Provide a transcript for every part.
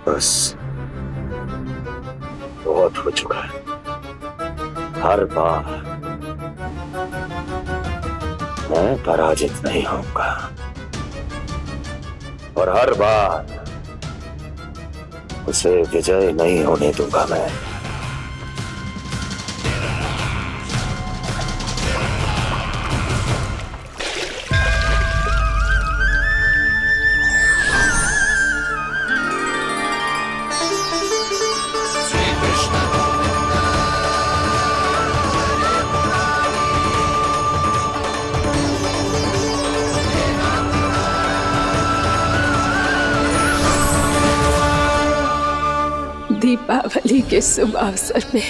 बस बहुत हो चुका है। हर बार मैं पराजित नहीं होऊंगा और हर बार उसे विजय नहीं होने दूंगा मैं। दीपावली के शुभ अवसर पे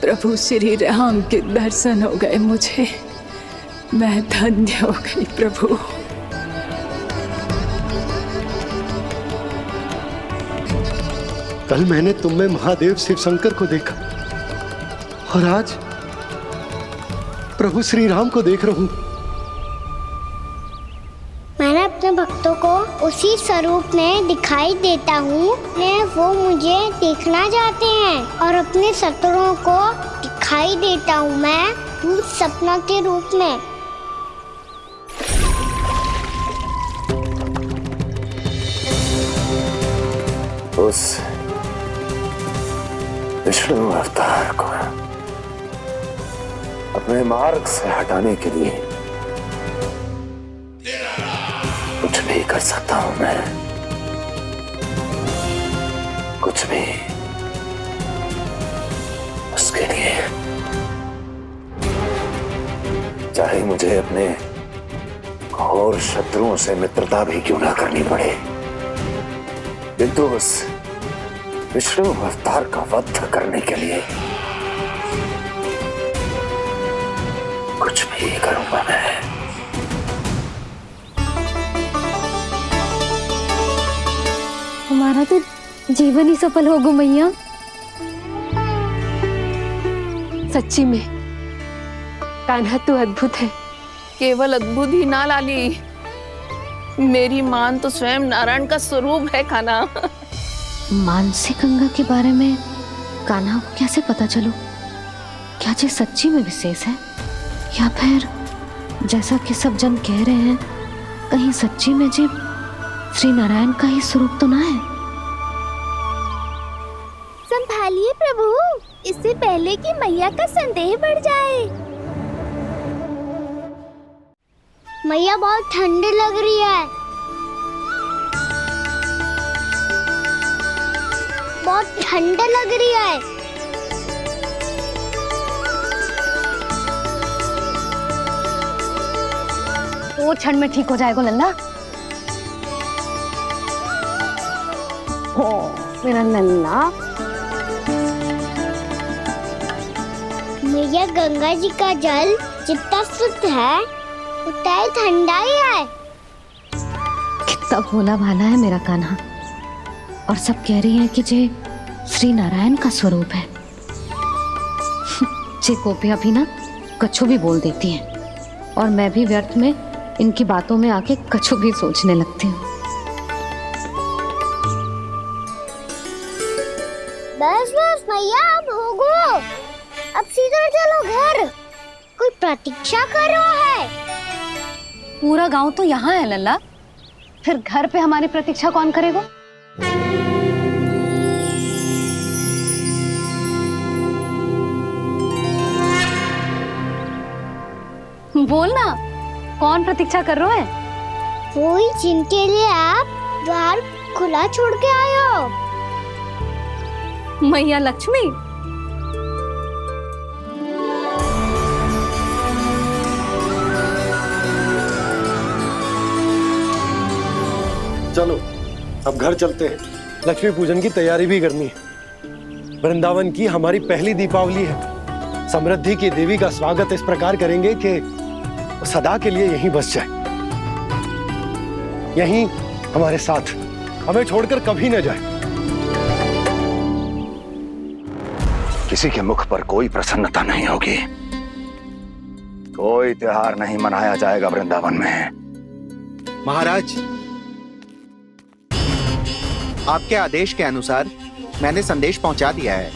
प्रभु श्री राम के दर्शन हो गए मुझे। मैं धन्य हो गई प्रभु। कल मैंने तुम में महादेव शिव शंकर को देखा और आज प्रभु श्री राम को देख रहा हूं। मैंने अपने भक्तों को उसी स्वरूप में दिखाई देता हूँ। वो मुझे देखना चाहते हैं और अपने शत्रुओं को दिखाई देता हूँ मैं भूत सपना के रूप में। उस विष्णु अवतार को अपने मार्ग से हटाने के लिए कुछ भी कर सकता हूं मैं, कुछ भी। उसके लिए चाहे मुझे अपने घोर शत्रुओं से मित्रता भी क्यों ना करनी पड़े, किंतु उस विष्णु अवतार का वध करने के लिए कुछ भी करूंगा मैं। हमारा तो जीवन ही सफल होगा मैया। सच्ची में कान्हा तू अद्भुत है। केवल अद्भुत ही ना लाली, मेरी मान तो स्वयं नारायण का स्वरूप है कान्हा। मानसी गंगा के बारे में कान्हा को कैसे पता चलो? क्या ये सच्ची में विशेष है या फिर जैसा कि सब जन कह रहे हैं कहीं सच्ची में जी श्री नारायण का ही स्वरूप तो ना है? संभालिए प्रभु, इससे पहले कि मैया का संदेह बढ़ जाए। मैया बहुत ठंडी लग रही है, बहुत ठंडा लग रही है। वो क्षण में ठीक हो जाएगा लल्ला। हो मेरा लल्ला। मैया गंगा जी का जल जितना शुद्ध है उतना ही ठंडा ही है। कितना भोला भाला है मेरा कान्हा। और सब कह रही हैं कि ये श्री नारायण का स्वरूप है। ये गोपियां भी ना कछु भी बोल देती हैं और मैं भी व्यर्थ में इनकी बातों में आके कछु भी सोचने लगती हूँ। बस बस मैया, अब होगो, अब सीधा चलो घर। कोई प्रतीक्षा कर रहा है। पूरा गांव तो यहाँ है लल्ला, फिर घर पे हमारी प्रतीक्षा कौन करेगा? बोल ना, कौन प्रतीक्षा कर रहे हैं? वही जिनके लिए आप द्वार खुला छोड़ के आए हो। मैया लक्ष्मी। चलो अब घर चलते हैं। लक्ष्मी पूजन की तैयारी भी करनी है। वृंदावन की हमारी पहली दीपावली है। समृद्धि की देवी का स्वागत इस प्रकार करेंगे कि सदा के लिए यहीं बस जाए, यहीं हमारे साथ, हमें छोड़कर कभी न जाए। किसी के मुख पर कोई प्रसन्नता नहीं होगी, कोई त्योहार नहीं मनाया जाएगा वृंदावन में। महाराज, आपके आदेश के अनुसार मैंने संदेश पहुंचा दिया है।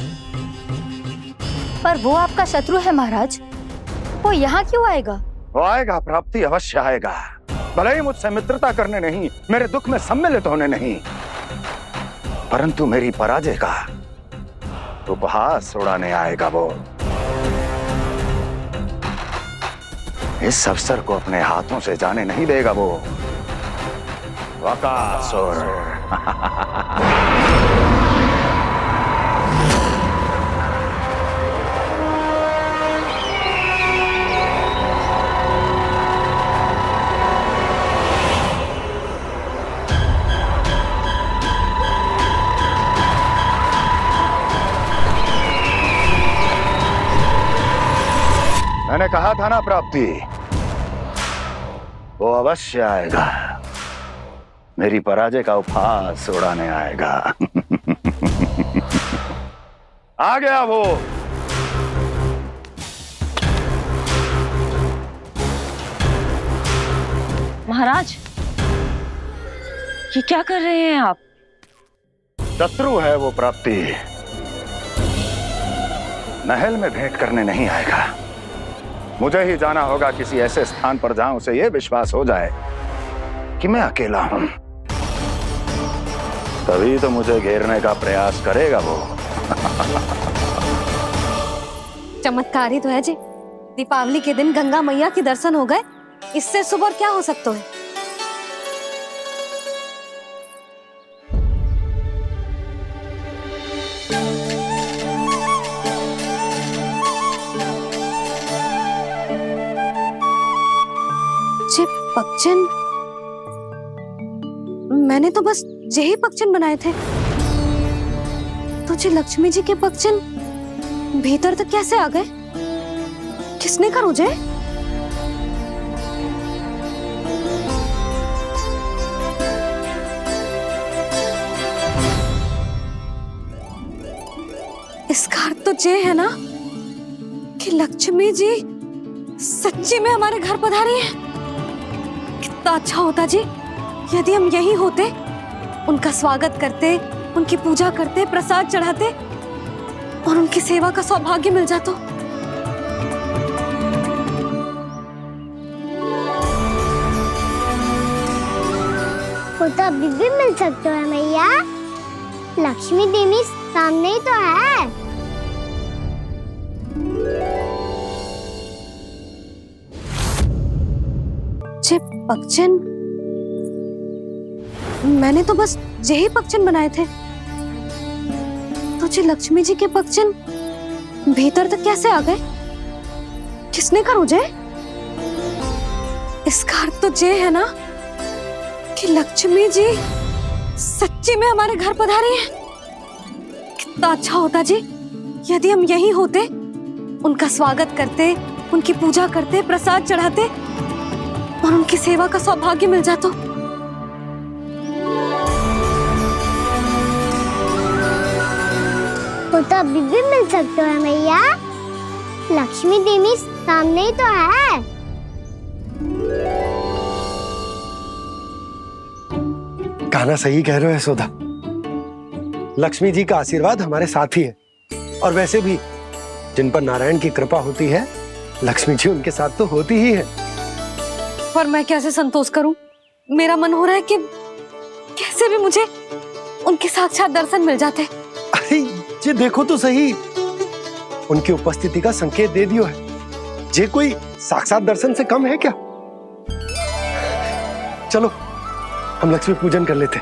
पर वो आपका शत्रु है महाराज, वो यहाँ क्यों आएगा? वो आएगा, प्राप्ति अवश्य आएगा। भले ही मुझसे मित्रता करने नहीं, मेरे दुख में सम्मिलित होने नहीं, परंतु मेरी पराजय का उपहास उड़ाने आएगा वो। इस अवसर को अपने हाथों से जाने नहीं देगा वो। वकासुर। मैंने कहा था ना प्राप्ति, वो अवश्य आएगा, मेरी पराजय का उपहास उड़ाने आएगा। आ गया वो। महाराज, ये क्या कर रहे हैं आप? शत्रु है वो प्राप्ति, महल में भेंट करने नहीं आएगा। मुझे ही जाना होगा किसी ऐसे स्थान पर जहां उसे यह विश्वास हो जाए कि मैं अकेला हूं, तभी तो मुझे घेरने का प्रयास करेगा वो। चमत्कार ही तो है जी, दीपावली के दिन गंगा मैया के दर्शन हो गए, इससे शुभ और क्या हो सकता है। पक्षन, मैंने तो बस यही पक्षन बनाए थे, तुझे लक्ष्मी जी के पक्षन भीतर तक कैसे आ गए? किसने कर मुझे? इसका अर्थ तो ये है ना कि लक्ष्मी जी सच्ची में हमारे घर पधारी है। कितना अच्छा होता जी यदि हम यही होते, उनका स्वागत करते, उनकी पूजा करते, प्रसाद चढ़ाते और उनकी सेवा का सौभाग्य मिल जाता। वो तो अभी भी मिल सकते हैं मैया, लक्ष्मी देवी सामने ही तो है। पक्षन, मैंने तो बस यही पक्षन बनाए थे, तुझे लक्ष्मी जी के पक्षन भीतर तक कैसे आ गए? किसने कर मुझे? इसका अर्थ तो ये है ना कि लक्ष्मी जी सच्ची में हमारे घर पधारी है। कितना अच्छा होता जी यदि हम यही होते, उनका स्वागत करते, उनकी पूजा करते, प्रसाद चढ़ाते और उनकी सेवा का सौभाग्य मिल जाता। वो तो अभी भी मिल सकते हैं मैया, लक्ष्मी देवी सामने ही तो है। कान्हा सही कह रहे हो यशोदा, लक्ष्मी जी का आशीर्वाद हमारे साथ ही है, और वैसे भी जिन पर नारायण की कृपा होती है, लक्ष्मी जी उनके साथ तो होती ही है। पर मैं कैसे संतोष करूं? मेरा मन हो रहा है कि कैसे भी मुझे उनके साक्षात दर्शन मिल जाते। अरे ये देखो तो सही, उनकी उपस्थिति का संकेत दे दियो है। ये कोई साक्षात दर्शन से कम है क्या? चलो हम लक्ष्मी पूजन कर लेते।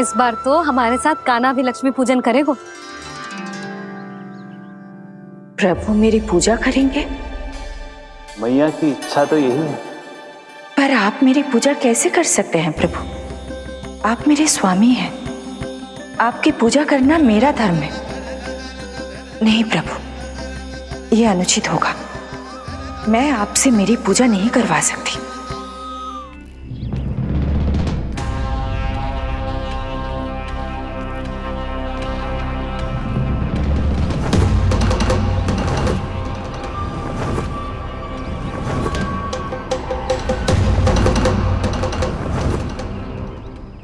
इस बार तो हमारे साथ कान्हा भी लक्ष्मी पूजन करेगा। प्रभु मेरी पूजा करेंगे? मैया की इच्छा तो यही है। पर आप मेरी पूजा कैसे कर सकते हैं प्रभु? आप मेरे स्वामी हैं, आपकी पूजा करना मेरा धर्म है। नहीं प्रभु, यह अनुचित होगा, मैं आपसे मेरी पूजा नहीं करवा सकती।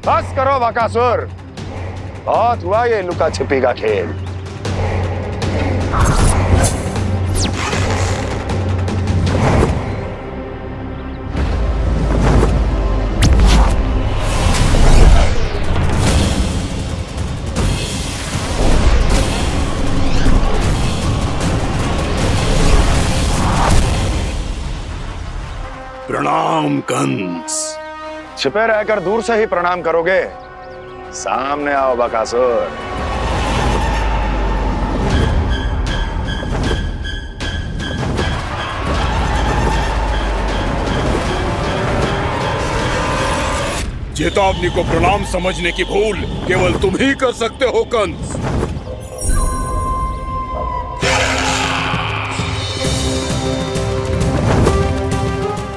बस करो बकासुर, बहुत हुआ ये लुका छिपी का खेल। प्रणाम कंस। छिपे रहकर दूर से ही प्रणाम करोगे? सामने आओ बकासुर। चेतावनी को प्रणाम समझने की भूल केवल तुम ही कर सकते हो कंस।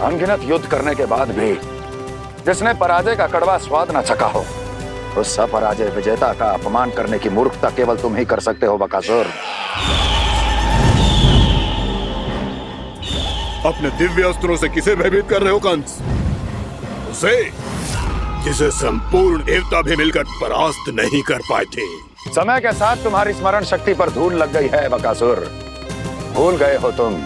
अनगिनत युद्ध करने के बाद भी जिसने पराजय का कड़वा स्वाद न चखा हो, उस अपराजय विजेता का अपमान करने की मूर्खता केवल तुम ही कर सकते हो बकासुर। अपने दिव्य अस्त्रों से किसे भयभीत कर रहे हो कंस? उसे जिसे संपूर्ण देवता भी मिलकर परास्त नहीं कर पाए थे। समय के साथ तुम्हारी स्मरण शक्ति पर धूल लग गई है बकासुर। भूल गए हो तुम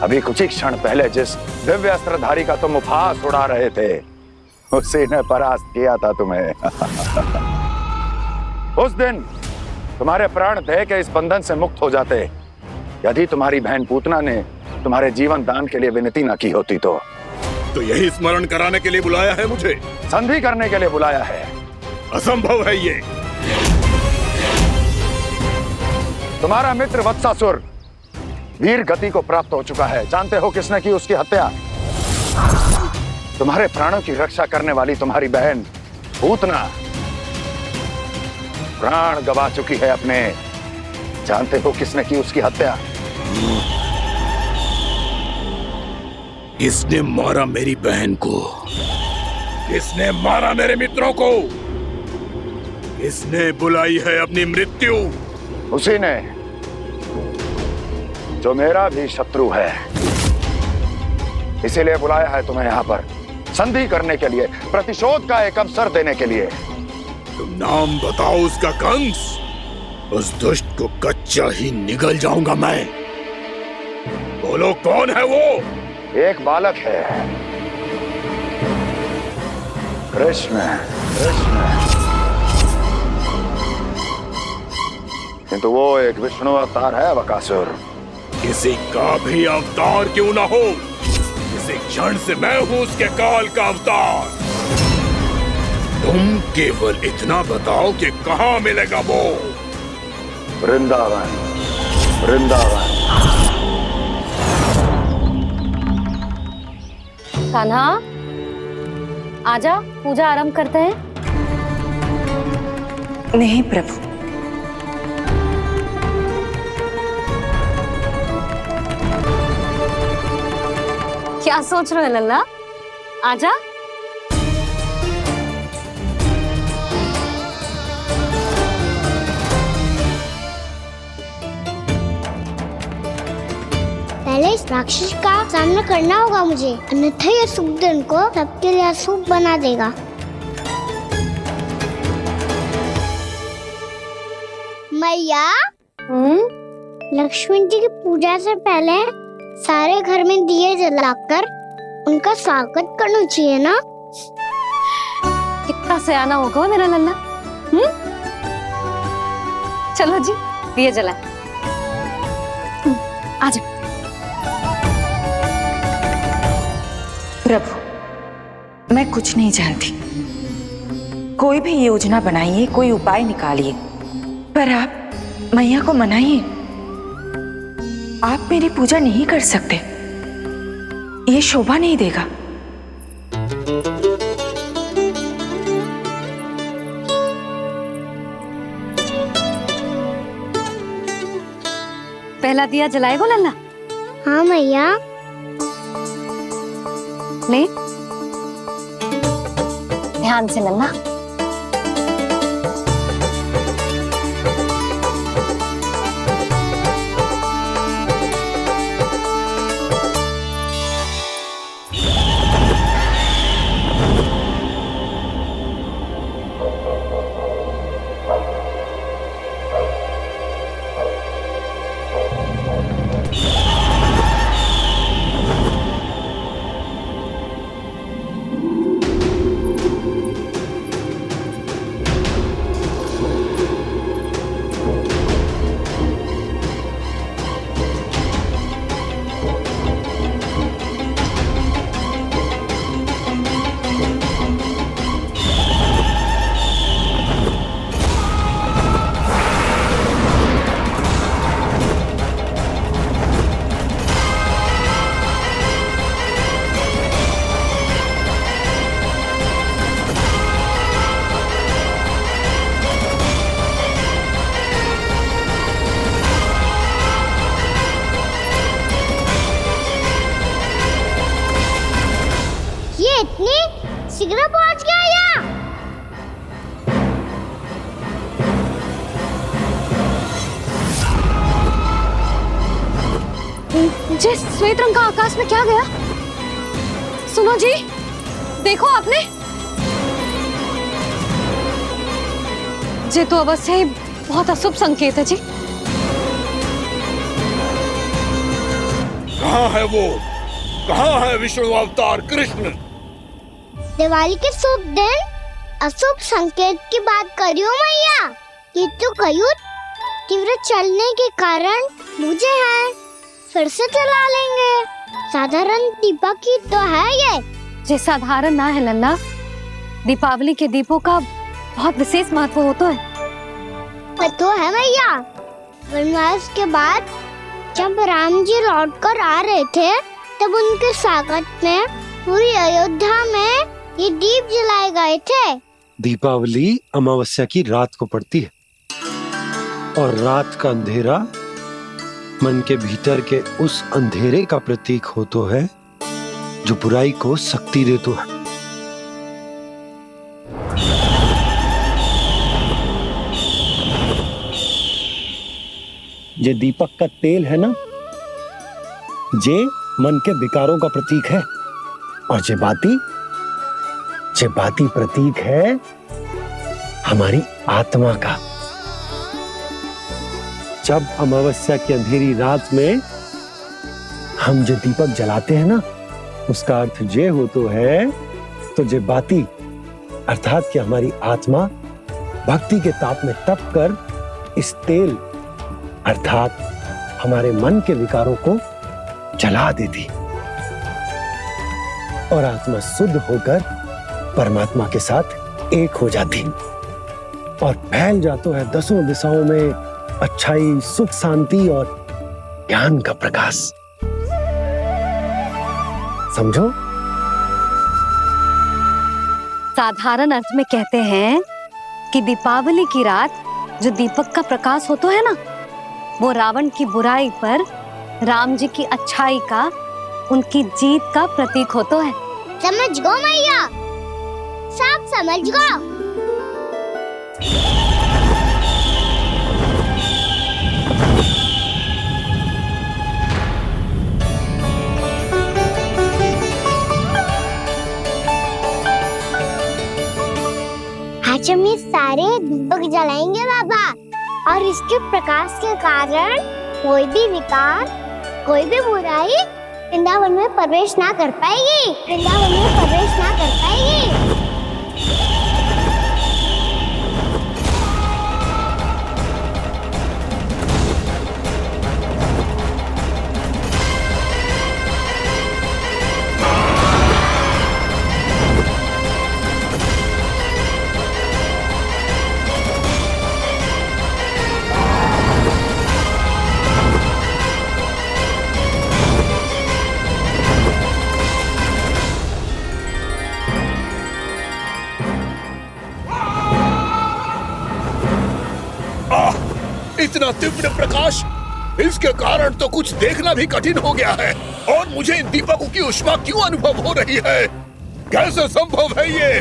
अभी कुछ ही क्षण पहले जिस दिव्य अस्त्रधारी का तुम उपहास उड़ा रहे थे, उसी ने परास्त किया था तुम्हें। उस दिन तुम्हारे प्राण देह के इस बंधन से मुक्त हो जाते यदि तुम्हारी बहन पूतना ने तुम्हारे जीवन दान के लिए विनती न की होती तो यही स्मरण कराने के लिए बुलाया है मुझे? संधि करने के लिए बुलाया है। असंभव है ये। तुम्हारा मित्र वत्सासुर वीर गति को प्राप्त हो चुका है। जानते हो किसने की उसकी हत्या? तुम्हारे प्राणों की रक्षा करने वाली तुम्हारी बहन पूतना प्राण गवा चुकी है अपने। जानते हो किसने की उसकी हत्या? किसने मारा मेरी बहन को? किसने मारा मेरे मित्रों को? किसने बुलाई है अपनी मृत्यु? उसी ने जो मेरा भी शत्रु है। इसीलिए बुलाया है तुम्हें यहाँ पर संधि करने के लिए, प्रतिशोध का एक अवसर देने के लिए। तुम नाम बताओ उसका कंस। उस दुष्ट को कच्चा ही निगल जाऊंगा मैं। बोलो कौन है वो? एक बालक है, कृष्ण। किंतु वो एक विष्णु अवतार है बकासुर। किसी का भी अवतार क्यों ना हो, इसी क्षण से मैं हूं उसके काल का अवतार। तुम केवल इतना बताओ कि कहां मिलेगा वो? वृंदावन। वृंदावन। कान्हा, आजा, पूजा आरंभ करते हैं। नहीं प्रभु, क्या सोच रहे हो लल्ला? आजा। पहले इस राक्षस का सामना करना होगा मुझे, अन्यथा ये शुभ दिन को सबके लिए अशुभ बना देगा। मैया, लक्ष्मी जी की पूजा से पहले सारे घर में दिए जलाकर उनका स्वागत करना चाहिए ना? कितना सयाना होगा मेरा लल्ला। चलो जी, दिए जलाए। आजा। प्रभु, मैं कुछ नहीं जानती। कोई भी योजना बनाइए, कोई उपाय निकालिए, पर आप मैया को मनाइए। आप मेरी पूजा नहीं कर सकते, ये शोभा नहीं देगा। पहला दिया जलाएगो लल्ला? हाँ मैया। ले, ध्यान से लल्ला। जे श्वेत रंग का आकाश में क्या गया? सुनो जी, देखो आपने, जे तो अवश्य ही बहुत अशुभ संकेत है जी। कहाँ है वो? कहाँ है विष्णु अवतार कृष्ण? दिवाली के शुभ दिन अशुभ संकेत की बात करियो मैया। ये तो कयूत तीव्र चलने के कारण मुझे है, फिर से चला लेंगे। साधारण दीपक ही तो है ये। जे साधारण ना है लल्ला, दीपावली के दीपों का बहुत विशेष महत्व होता है। तो है मैया, वनवास के बाद जब राम जी लौट कर आ रहे थे तब उनके स्वागत में पूरी अयोध्या में ये दीप जलाए गए थे। दीपावली अमावस्या की रात को पड़ती है और रात का अंधेरा मन के भीतर के उस अंधेरे का प्रतीक होता है जो बुराई को शक्ति देता है। ये दीपक का तेल है ना, जे मन के विकारों का प्रतीक है, और जे बाती प्रतीक है हमारी आत्मा का। जब अमावस्या की अंधेरी रात में हम जो दीपक जलाते हैं ना, उसका अर्थ ये हो तो है, तो जे बाती अर्थात कि हमारी आत्मा भक्ति के ताप में तप कर इस तेल अर्थात हमारे मन के विकारों को जला देती और आत्मा शुद्ध होकर परमात्मा के साथ एक हो जाती और फैल जाता है दसों दिशाओं में अच्छाई, सुख, शांति और ज्ञान का प्रकाश। समझो? साधारण अर्थ में कहते हैं कि दीपावली की रात जो दीपक का प्रकाश होता है ना, वो रावण की बुराई पर राम जी की अच्छाई का, उनकी जीत का प्रतीक होता है। समझ गो मैया, सब समझ गो। आज हम ये सारे दीपक जलाएंगे बाबा, और इसके प्रकाश के कारण कोई भी विकार, कोई भी बुराई वृंदावन में प्रवेश ना कर पाएगी, वृंदावन में प्रवेश ना कर पाएगी। इतना तीव्र प्रकाश, इसके कारण तो कुछ देखना भी कठिन हो गया है। और मुझे इन दीपकों की उष्मा क्यों अनुभव हो रही है? कैसे संभव है ये?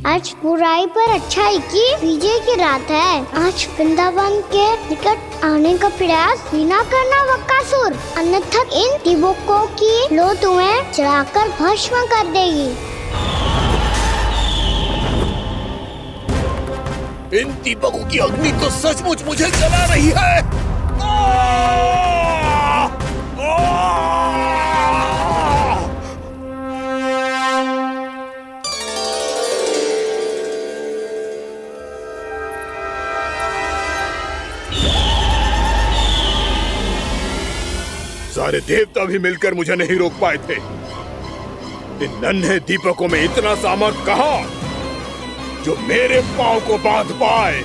आज बुराई पर अच्छाई की विजय की रात है। आज वृंदावन के निकट आने का प्रयास भी ना करना बकासुर, अन्यथा इन दीपकों की लो तुम्हें जलाकर भस्म कर देगी। इन दीपकों की अग्नि तो सचमुच मुझे जला रही है। सारे देवता भी मिलकर मुझे नहीं रोक पाए थे। इन नन्हे दीपकों में इतना सामर्थ्य कहां जो मेरे पांव को बांध पाए।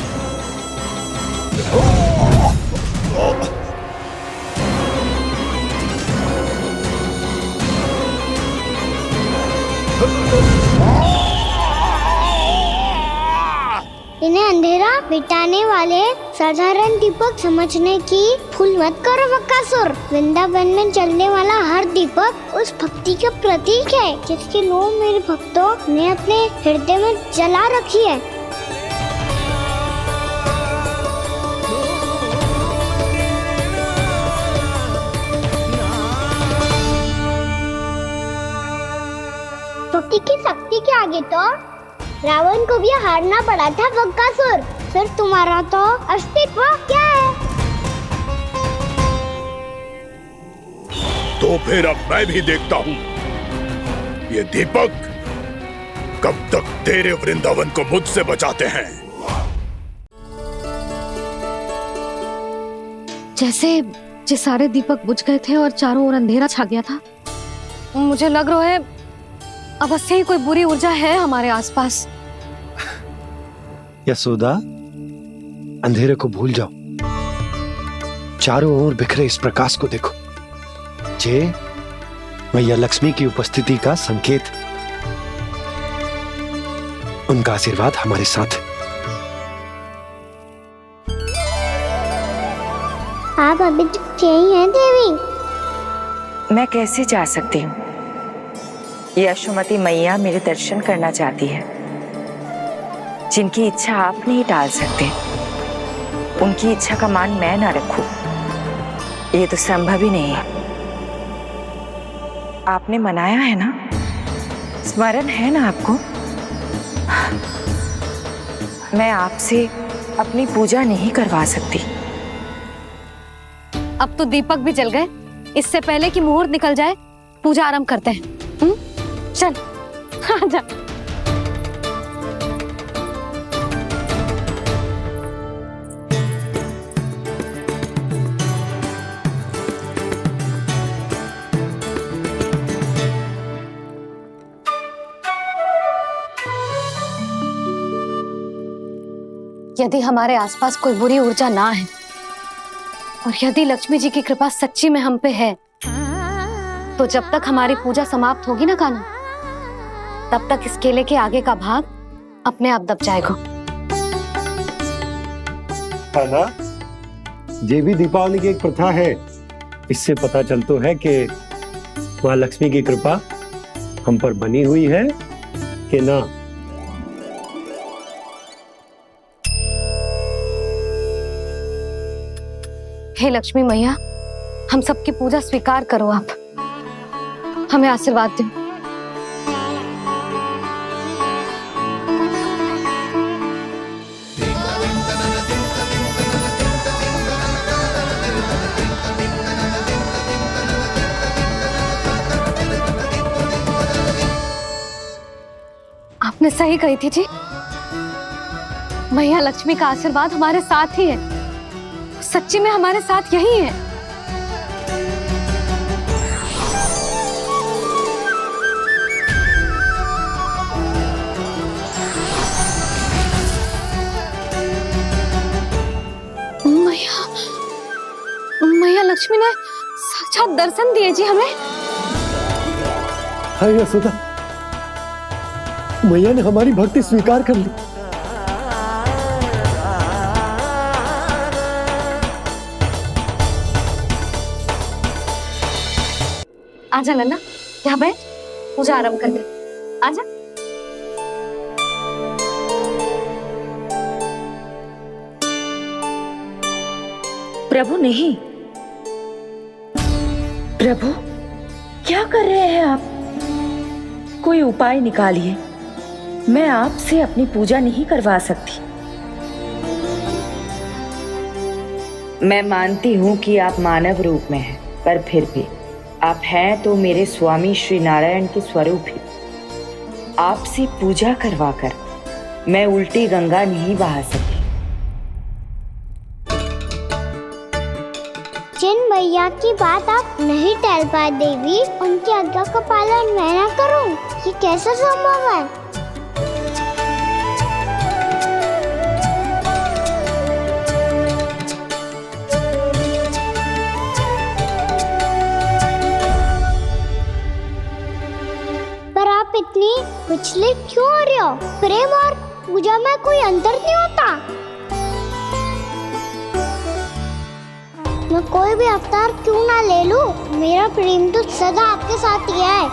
इन्हें अंधेरा मिटाने वाले साधारण दीपक समझने की भूल मत करो बकासुर। वृंदावन में जलने वाला हर दीपक उस भक्ति का प्रतीक है जिसकी लो मेरे भक्तों ने अपने हृदय में जला रखी है। मूर्ति की शक्ति के आगे तो रावण को भी हारना पड़ा था बकासुर। फिर तुम्हारा तो अस्तित्व क्या है? तो फिर अब मैं भी देखता हूँ ये दीपक कब तक तेरे वृंदावन को मुझसे बचाते हैं। जैसे सारे दीपक बुझ गए थे और चारों ओर अंधेरा छा गया था, मुझे लग रहा है अवश्य ही कोई बुरी ऊर्जा है हमारे आसपास। यशोदा, अंधेरे को भूल जाओ, चारों ओर बिखरे इस प्रकाश को देखो। ये मैया लक्ष्मी की उपस्थिति का संकेत, उनका आशीर्वाद हमारे साथ है। आप अभी तक यही हैं देवी? मैं कैसे जा सकती हूँ? यशोमती मैया मेरे दर्शन करना चाहती है। जिनकी इच्छा आप नहीं टाल सकते, उनकी इच्छा का मान मैं ना रखूं, ये तो संभव ही नहीं है। आपने मनाया है ना, स्मरण है ना आपको? मैं आपसे अपनी पूजा नहीं करवा सकती। अब तो दीपक भी जल गए, इससे पहले कि मुहूर्त निकल जाए पूजा आरंभ करते हैं। चल आजा। यदि हमारे आसपास कोई बुरी ऊर्जा ना है और यदि लक्ष्मी जी की कृपा सच्ची में हम पे है, तो जब तक हमारी पूजा समाप्त होगी ना कान्हा, तब तक इस केले के आगे का भाग अपने आप दब जाएगा। कान्हा, ये भी दीपावली की एक प्रथा है। इससे पता चलता है कि माँ लक्ष्मी की कृपा हम पर बनी हुई है कि ना। हे लक्ष्मी मैया, हम सबकी पूजा स्वीकार करो, आप हमें आशीर्वाद दो। आपने सही कही थी जी, मैया लक्ष्मी का आशीर्वाद हमारे साथ ही है, सच्ची में हमारे साथ यही है। मैया लक्ष्मी ने साक्षात दर्शन दिए जी हमें। हाय यशोदा, मैया ने हमारी भक्ति स्वीकार कर ली। आजा नन्ना, यहाँ बैठ, पूजा आरंभ कर दे। आजा। प्रभु नहीं, प्रभु क्या कर रहे हैं आप? कोई उपाय निकालिए, मैं आपसे अपनी पूजा नहीं करवा सकती। मैं मानती हूँ कि आप मानव रूप में हैं, पर फिर भी आप हैं तो मेरे स्वामी श्री नारायण के स्वरूप ही। आपसे पूजा करवाकर मैं उल्टी गंगा नहीं बहा सकती। जिन भैया की बात आप नहीं टाल पाए देवी, उनकी आज्ञा का पालन मैं ना करूं, ये कैसे संभव है? पर आप इतनी विचलित क्यों हो रहे हो? प्रेम और पूजा में कोई अंतर नहीं होता। मैं कोई भी अवतार क्यों ना ले लूं, मेरा प्रेम तो सदा आपके साथ ही है।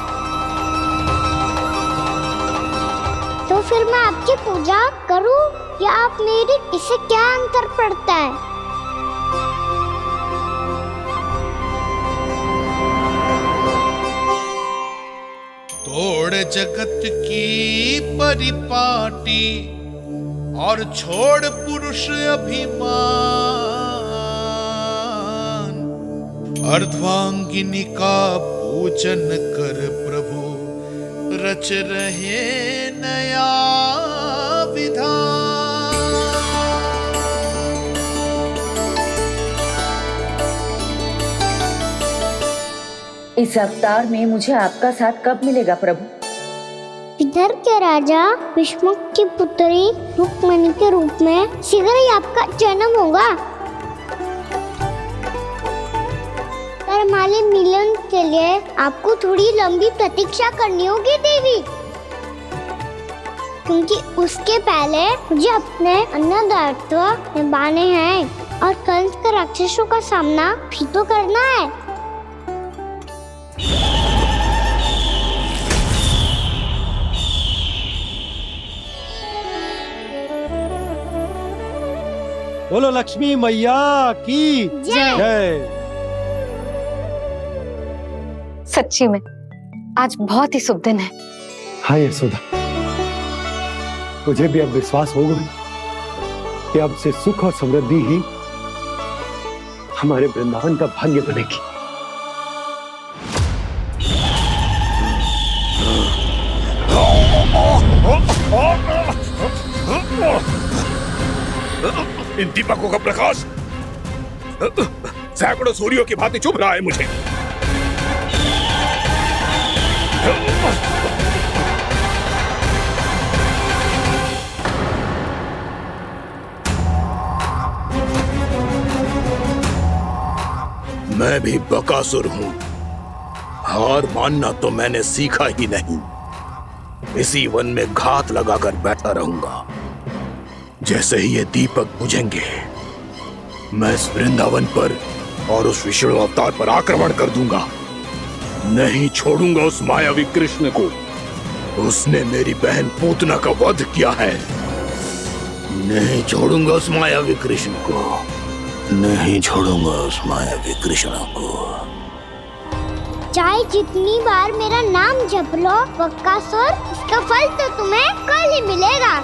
तो फिर मैं आपकी पूजा करूं या आप मेरी, इससे क्या अंतर पड़ता है? तो छोड़ जगत की परिपाटी और छोड़ पुरुष अभिमान, अर्धांगिनी का पूजन कर प्रभु रच रहे नया विधान। इस अवतार में मुझे आपका साथ कब मिलेगा प्रभु? इधर के राजा विष्णु की पुत्री रुक्मणी के रूप में शीघ्र ही आपका जन्म होगा। पर हमारे मिलन के लिए आपको थोड़ी लंबी प्रतीक्षा करनी होगी देवी, क्योंकि उसके पहले मुझे अपने अन्य दायित्व निभाने हैं और कंस के राक्षसों का सामना भी तो करना है। बोलो लक्ष्मी मैया की जय। सच्ची में आज बहुत ही शुभ दिन है। हाँ यशोदा, मुझे भी अब विश्वास हो गया कि अब से सुख और समृद्धि ही हमारे वृंदावन का भाग्य बनेगी। इन दीपकों का प्रकाश सैकड़ों सूर्यों की भांति चुभ रहा है मुझे। मैं भी बकासुर हूं, हार मानना तो मैंने सीखा ही नहीं। इसी वन में घात लगाकर बैठा रहूंगा। जैसे ही ये दीपक बुझेंगे, मैं इस वृंदावन पर और उस विष्णु अवतार पर आक्रमण कर दूंगा। नहीं छोड़ूंगा उस मायावी कृष्ण को। उसने मेरी बहन पूतना का वध किया है। नहीं छोड़ूंगा उस मायावी कृष्ण को। नहीं छोड़ूंगा उस मायावी कृष्ण को। चाहे जितनी बार मेरा नाम जप लो बकासुर, इसका फल तो तुम्हें कल ही मिलेगा।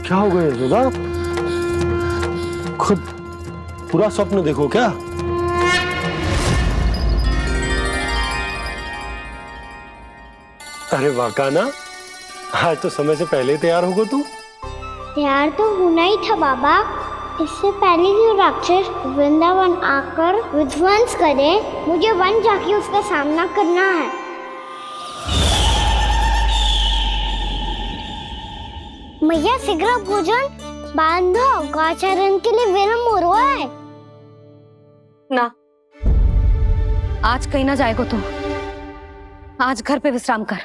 क्या हो गया यशोदा? खुद पूरा स्वप्न देखो क्या? अरे वाह कान्हा, आज तो समय से पहले ही तैयार होगा तू। तैयार तो होना ही था बाबा। इससे पहले कि राक्षस वृंदावन आकर विध्वंस करे, मुझे वन जाके उसका सामना करना है। मैया शीघ्र भोजन बांधो, गौचरण के लिए विलंब हो रहा है। ना, आज कहीं ना जाएगा तू। आज घर पे विश्राम कर।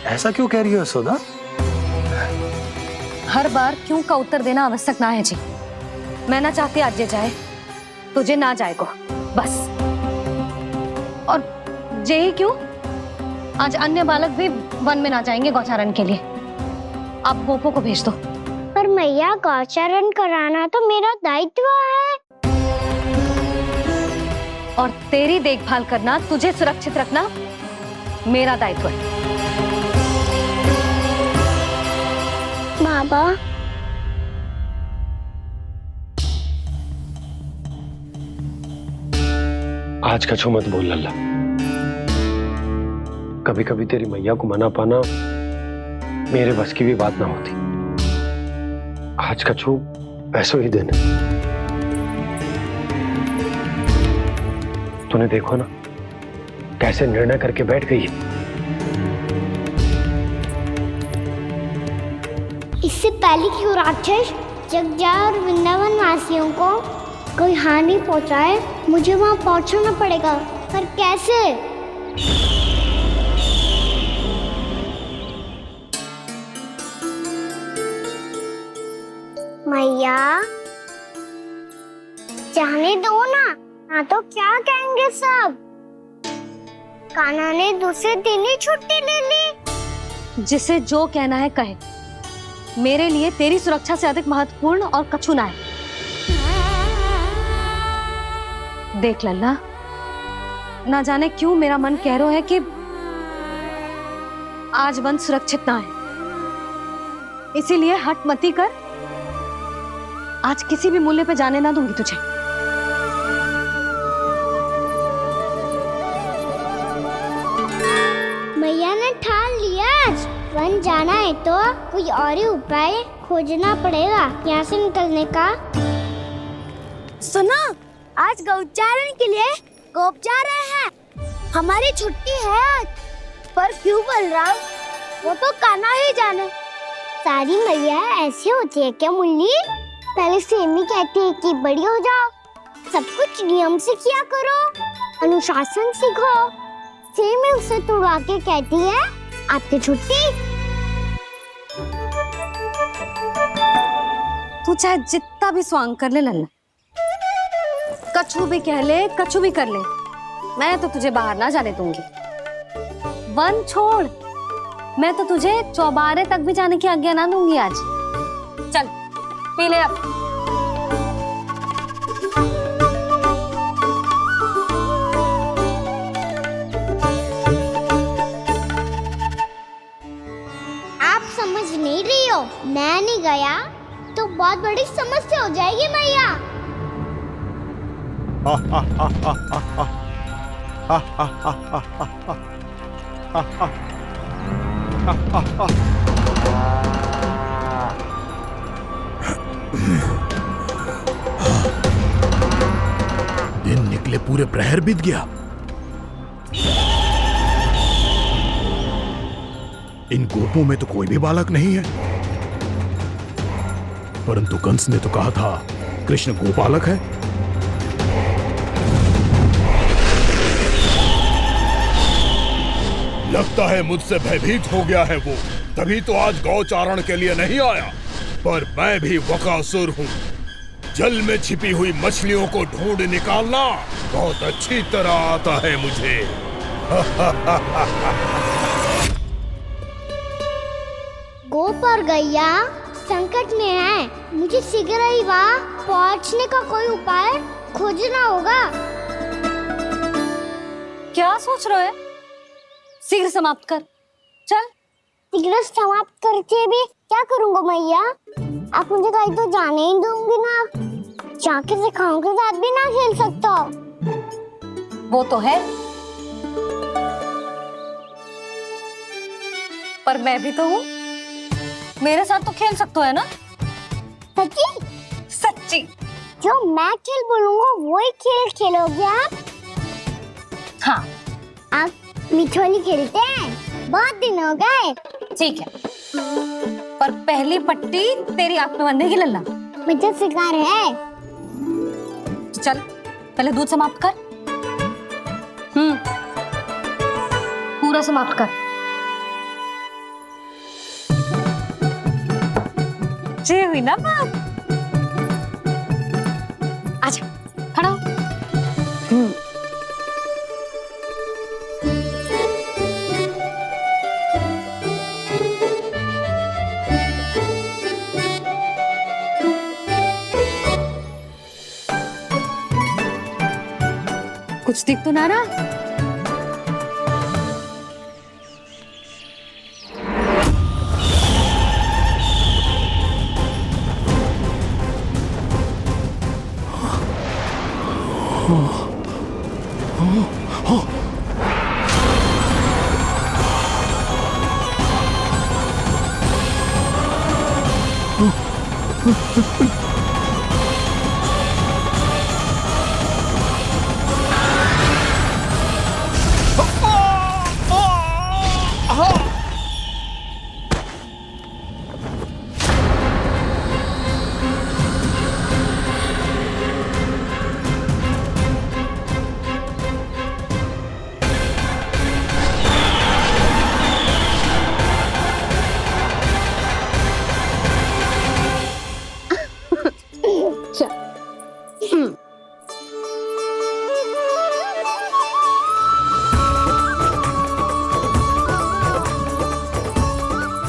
ऐसा क्यों कह रही हो यशोदा? हर बार क्यों का उत्तर देना आवश्यक ना है जी। मैं ना चाहती आज ये जाए, तुझे ना जाएगा बस। और जे ही क्यों, आज अन्य बालक भी वन में ना जाएंगे गौचारण के लिए। अब गोपो को भेज दो। पर मैया गौचारण कराना तो मेरा दायित्व है। और तेरी देखभाल करना, तुझे सुरक्षित रखना मेरा दायित्व है। बाबा, आज का छो मत बोल लल्ला। कभी कभी तेरी मैया को मना पाना मेरे बस की भी बात ना होती। आज कछु ऐसो ही दिन है। तूने देखो ना कैसे निर्णय करके बैठ गई है। इससे पहले कि वो राक्षस जगजा और वृंदावन वासियों को कोई हानि पहुंचाए, मुझे वहां पहुंचना पड़ेगा। पर कैसे? मैया जाने दो ना तो क्या कहेंगे सब। कान्हा ने दूसरे दिन ही छुट्टी ले ली। जिसे जो कहना है कहे, मेरे लिए तेरी सुरक्षा से अधिक महत्वपूर्ण और कछु ना है। देख लल्ला, ना जाने क्यों मेरा मन कह रहा है कि आज वन सुरक्षित ना है, इसीलिए हट मती कर। आज किसी भी मूल्य पे जाने ना दूंगी तुझे। मैया ने ठान लिया, वन जाना है तो कोई और ही उपाय खोजना पड़ेगा यहाँ से निकलने का। सुनो, आज गौचारण के लिए गोप जा रहे हैं। हमारी छुट्टी है आज। पर क्यों बलराम? वो तो कान्हा ही जाने। सारी मैया ऐसी होती है क्या मुन्नी? पहले सेमी कहती है कि बड़ी हो जाओ, सब कुछ नियम से किया करो, अनुशासन सीखो। सेमी उसे तुड़वा के कहती है आपकी छुट्टी। तू चाहे जितना भी स्वांग कर ले लल्ला, कछु भी कह ले, कछु भी कर ले, मैं तो तुझे बाहर ना जाने दूंगी। वन छोड़, मैं तो तुझे चौबारे तक भी जाने की आज्ञा ना दूंगी आज। चल पी ले अब। आप समझ नहीं रही हो, मैं नहीं गया तो बहुत बड़ी समस्या हो जाएगी मैया। दिन निकले पूरे प्रहर बीत गया। इन गोपों में तो कोई भी बालक नहीं है, परंतु कंस ने तो कहा था कृष्ण गोपालक है। लगता है मुझसे भयभीत हो गया है वो, तभी तो आज गौचारण के लिए नहीं आया। पर मैं भी बकासुर हूँ, जल में छिपी हुई मछलियों को ढूंढ निकालना बहुत अच्छी तरह आता है मुझे। गोप और गैया संकट में है, मुझे शीघ्र ही वहाँ पहुँचने का कोई उपाय खोजना होगा। क्या सोच रहे हो? शीघ्र समाप्त कर, चल। शीघ्र समाप्त करके भी क्या करूँगा मैया? आप मुझे कहीं तो जाने ही दूंगी ना, जाके सिखाओं के साथ भी ना खेल सकता। वो तो है, पर मैं भी तो हूँ, मेरे साथ तो खेल सकते हो है ना? सच्ची? सच्ची। जो मैं खेल बोलूँगा वही खेल खेलोगे आप? हाँ। आप मिठोली खेलते हैं? बहुत दिन हो गए। ठीक है, पर पहली पट्टी तेरी आंख में बंधेगी लल्ला। मुझे शिकार है। चल पहले दूध समाप्त कर। पूरा समाप्त कर। जे हुई ना बात। आजा, खड़ा हो। कुछ दिख तो ना रहा?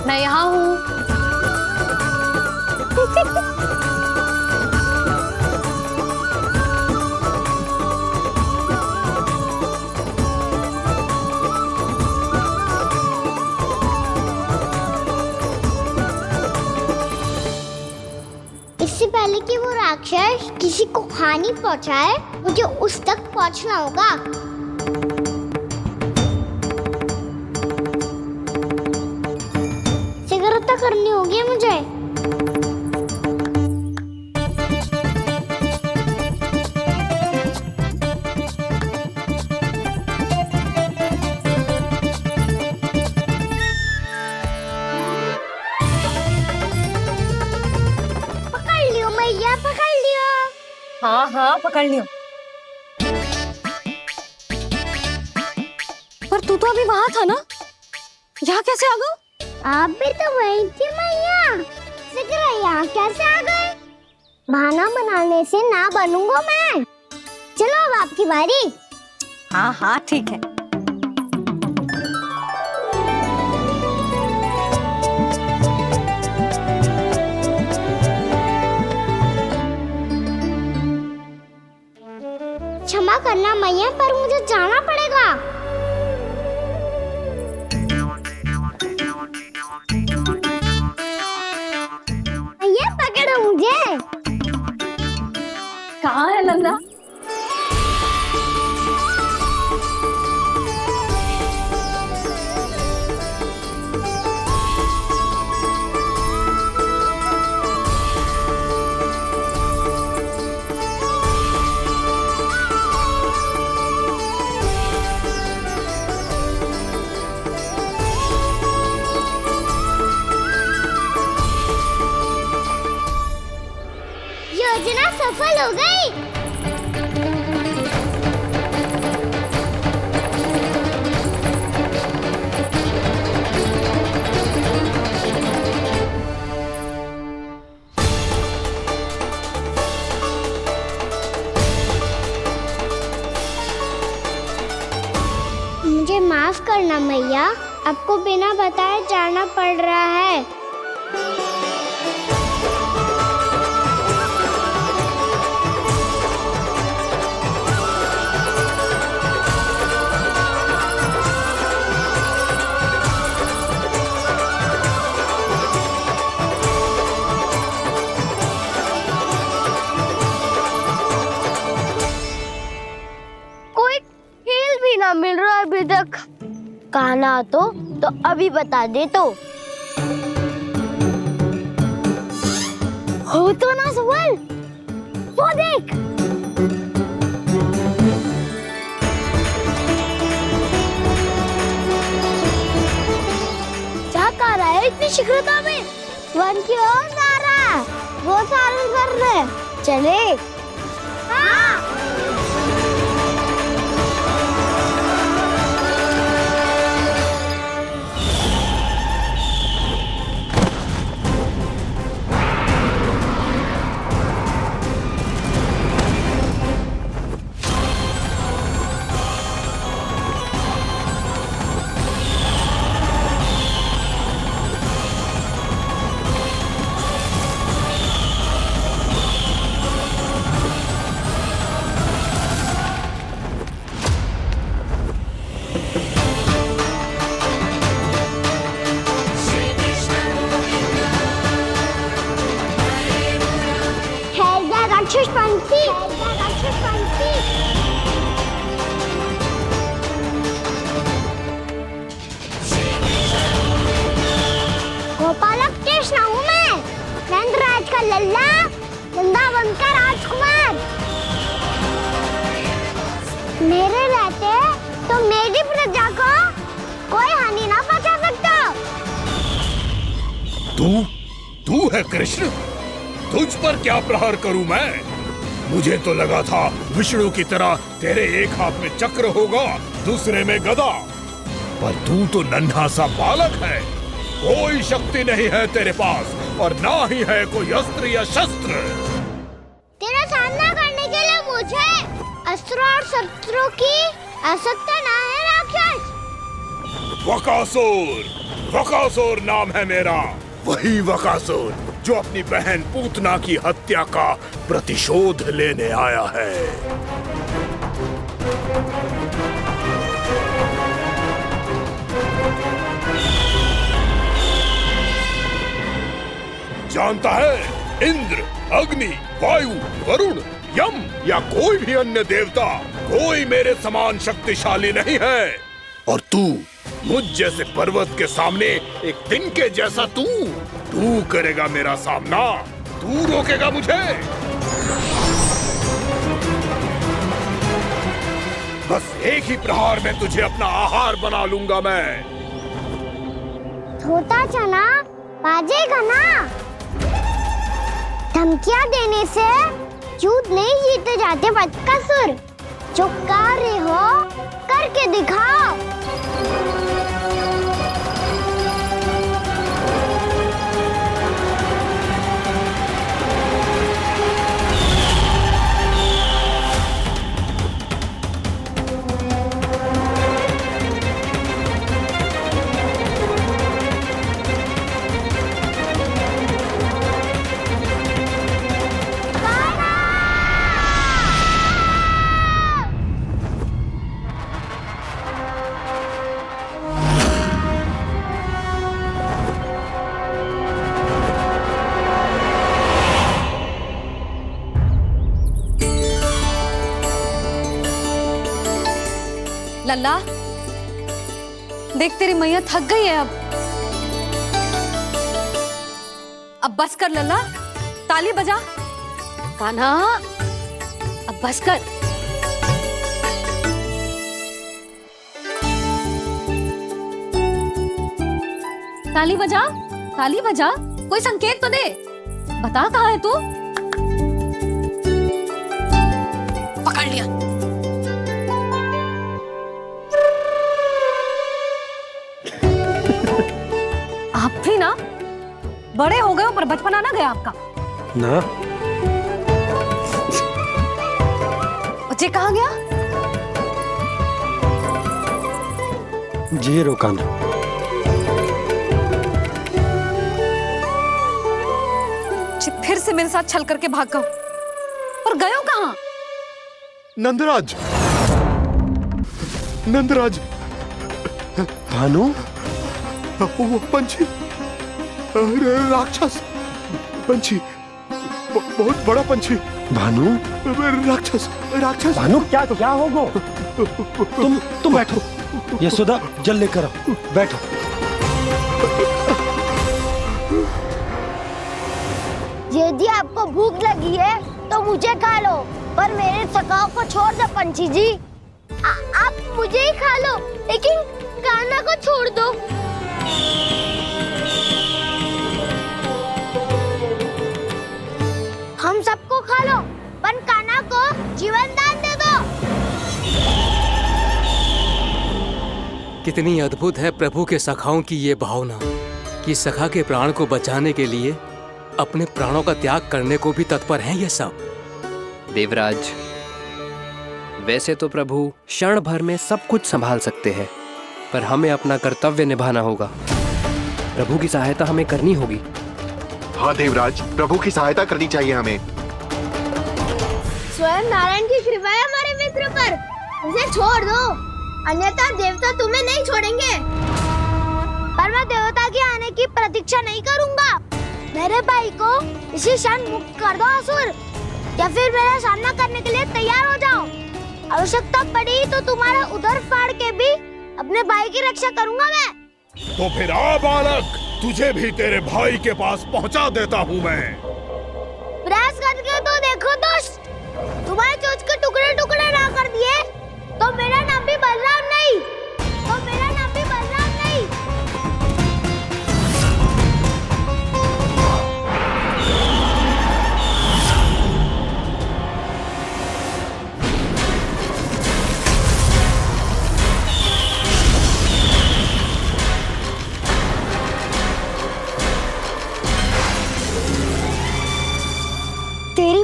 मैं यहाँ हूँ। इससे पहले कि वो राक्षस किसी को हानि पहुंचाए, मुझे उस तक पहुंचना होगा। सिगरता करनी होगी मुझे। पकड़ लियो मैया, पकड़ लियो। हाँ हाँ पकड़ लियो। पर तू तो अभी वहां था ना, यहाँ कैसे आ गया? आप भी तो वही थी मैया। सिगरा यहाँ कैसे आ गए? बहाना बनाने से ना बनूंगा मैं। चलो अब आपकी बारी। हाँ हाँ ठीक है। क्षमा करना मैया, पर मुझे जाना पड़ेगा। मैया पकड़ो मुझे। कहाँ है नंदा? योजना सफल हो गई। मुझे माफ करना मैया, आपको बिना बताए जाना पड़ रहा है। कोई खेल भी ना मिल रहा अभी तक। कहना तो अभी बता दे तो। हो तो ना सवाल, वो देख। क्या कर रहा है इतनी शीघ्रता में? वन की ओर जा रहा है, वो चालू कर रहे। चले। हाँ। राक्षस पंक्ति। गोपालक कृष्ण हूँ मैं, नंदराज का लल्ला। वृंदावन का राजकुमार। मेरे रहते तो मेरी प्रजा को कोई हानि ना पहुंचा सकता। तू है कृष्ण? तुझ पर क्या प्रहार करूं मैं? मुझे तो लगा था विष्णु की तरह तेरे एक हाथ में चक्र होगा, दूसरे में गदा, पर तू तो नन्हा सा बालक है। कोई शक्ति नहीं है तेरे पास और ना ही है कोई अस्त्र या शस्त्र। तेरा सामना करने के लिए मुझे अस्त्र और शस्त्रों की आवश्यकता ना है राक्षस। वकासुर नाम है मेरा, वही वकासुर जो अपनी बहन पूतना की हत्या का प्रतिशोध लेने आया है। जानता है, इंद्र, अग्नि, वायु, वरुण, यम या कोई भी अन्य देवता कोई मेरे समान शक्तिशाली नहीं है। और तू मुझ जैसे पर्वत के सामने एक तिनके जैसा तू करेगा मेरा सामना? तू रोकेगा मुझे? बस एक ही प्रहार में तुझे अपना आहार बना लूंगा मैं। छोटा चना बाजेगा ना। धमकियां देने से युद्ध नहीं जीते जाते बदकसूर। जो कार्य हो करके दिखाओ। लल्ला, देख तेरी मैया थक गई है अब बस कर लल्ला, ताली बजा। कान्हा, अब बस कर। ताली बजा, ताली बजा, कोई संकेत तो दे। बता कहाँ है तू? पकड़ लिया। आप भी ना बड़े हो गए हो पर बचपना ना गया आपका ना। बच्चे कहाँ गया? जी रोकाना। फिर से मेरे साथ छल करके भाग गए और गए हो कहाँ? नंदराज, नंदराज। भानु, वो पंछी, राक्षस पंछी, बहुत बड़ा पंछी। भानु, राक्षस, राक्षस। भानु, क्या होगा? तुम बैठो। यशोदा, जल लेकर आओ। बैठो। यदि आपको भूख लगी है तो मुझे खा लो, पर मेरे सखाओं को छोड़ दो पंछी जी। आप मुझे ही खा लो, लेकिन कान्हा को छोड़ दो। हम सबको खा लो, पर कान्हा को जीवन दान दे दो। कितनी अद्भुत है प्रभु के सखाओं की ये भावना कि सखा के प्राण को बचाने के लिए अपने प्राणों का त्याग करने को भी तत्पर हैं ये सब। देवराज, वैसे तो प्रभु क्षण भर में सब कुछ संभाल सकते हैं, पर हमें अपना कर्तव्य निभाना होगा। प्रभु की सहायता हमें करनी होगी। हाँ देवराज, प्रभु की सहायता करनी चाहिए हमें। स्वयं नारायण की कृपा है हमारे मित्र पर, उसे छोड़ दो, अन्यथा देवता तुम्हें नहीं छोड़ेंगे। पर मैं देवता के आने की प्रतीक्षा नहीं करूंगा। मेरे भाई को इसी क्षण मुक्त कर दो असुर, या फिर मेरा सामना करने के लिए तैयार हो जाओ। आवश्यकता पड़ी तो तुम्हारा उधर फाड़ के भी अपने भाई की रक्षा करूंगा मैं। तो फिर आ बालक, तुझे भी तेरे भाई के पास पहुंचा देता हूँ मैं। प्रयास करके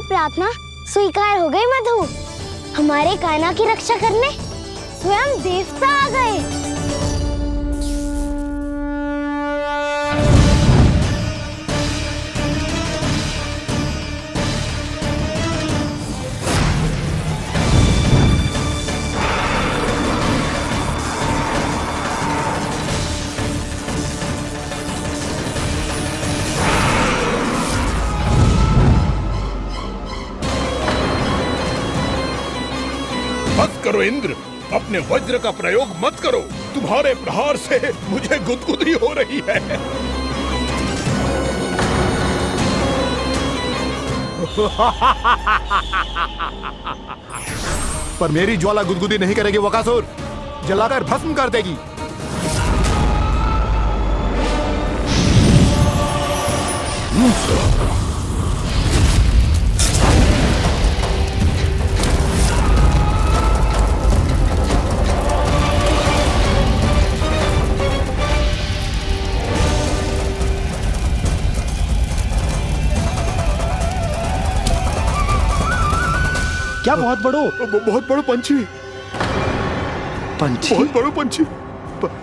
प्रार्थना स्वीकार हो गई मधु। हमारे कान्हा की रक्षा करने स्वयं देवता आ गए। बस करो इंद्र, अपने वज्र का प्रयोग मत करो। तुम्हारे प्रहार से मुझे गुदगुदी हो रही है। पर मेरी ज्वाला गुदगुदी नहीं करेगी बकासुर, जलाकर भस्म कर देगी। क्या बहुत बहुत बड़ो पंछी। पंछी? बहुत बड़ो पंछी।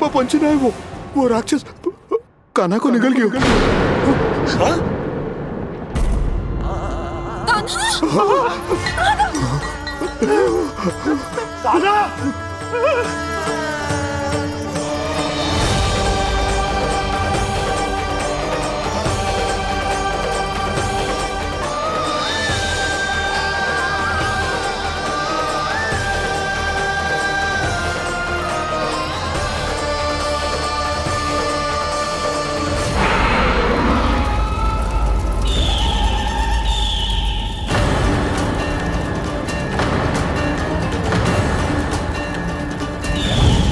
पंछी ना है वो राक्षस कान्हा को निगल गया। हाँ? कान्हा!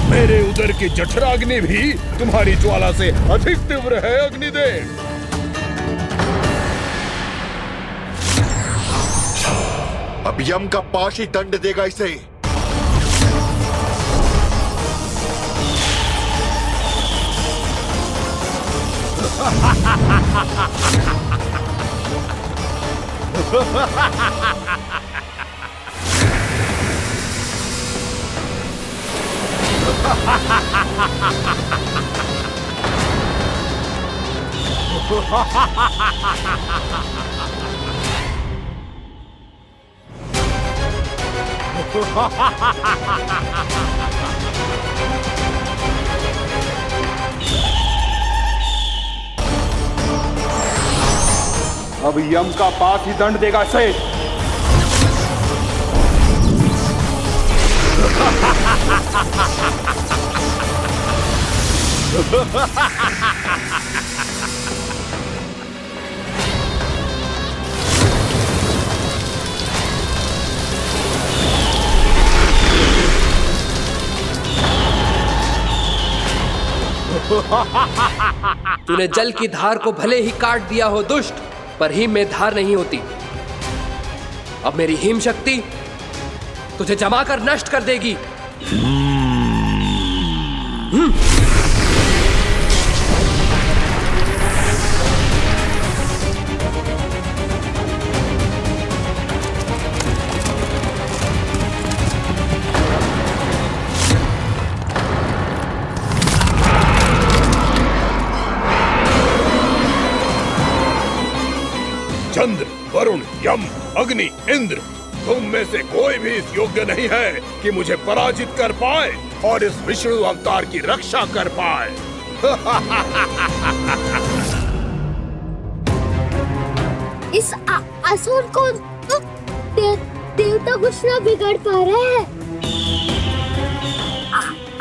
मेरे उदर की जठराग्नि भी तुम्हारी ज्वाला से अधिक तीव्र है अग्निदेव। अब यम का पाश ही दंड देगा इसे। अब यम का पास ही दंड देगा इसे। तूने जल की धार को भले ही काट दिया हो दुष्ट, पर हिम में धार नहीं होती। अब मेरी हिम शक्ति तुझे जमाकर नष्ट कर देगी। चंद्र, वरुण, यम, अग्नि, इंद्र, तुम में से कोई भी इस योग्य नहीं है कि मुझे पराजित कर पाए और इस विष्णु अवतार की रक्षा कर पाए। इस असुर को देवता कुछ ना बिगाड़ पा रहे हैं।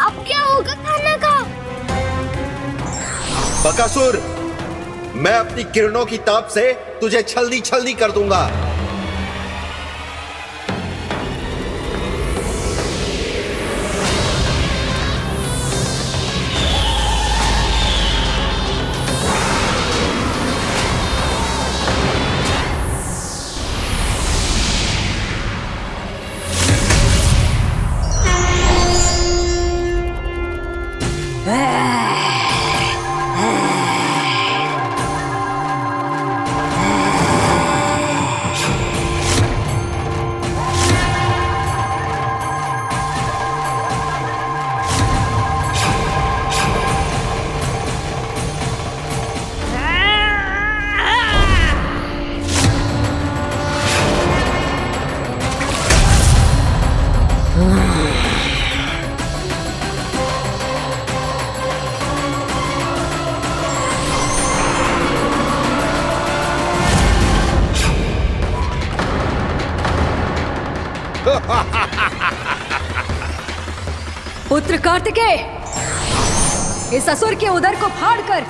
अब क्या होगा कान्हा का? बकासुर, मैं अपनी किरणों की ताप से तुझे छलनी छलनी कर दूंगा। पुत्र कार्तिकेय, इस असुर के उदर को फाड़कर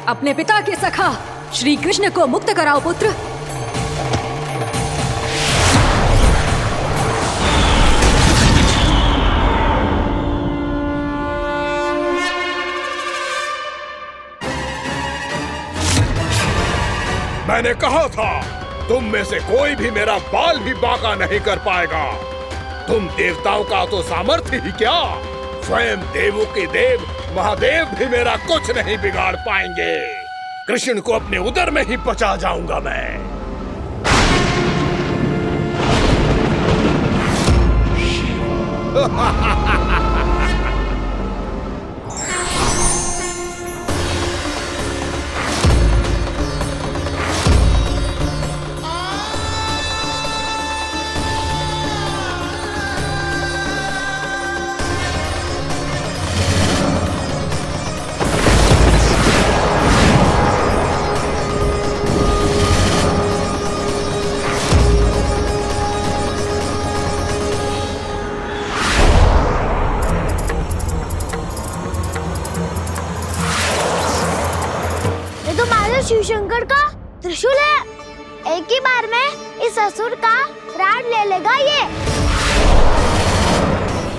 अपने पिता के सखा श्री कृष्ण को मुक्त कराओ पुत्र। मैंने कहा था तुम में से कोई भी मेरा बाल भी बांका नहीं कर पाएगा। तुम देवताओं का तो सामर्थ्य ही क्या, स्वयं देवों के देव महादेव भी मेरा कुछ नहीं बिगाड़ पाएंगे। कृष्ण को अपने उदर में ही पचा जाऊंगा मैं। शिव शंकर का त्रिशूल है। एक ही बार में इस असुर का प्राण ले लेगा ये।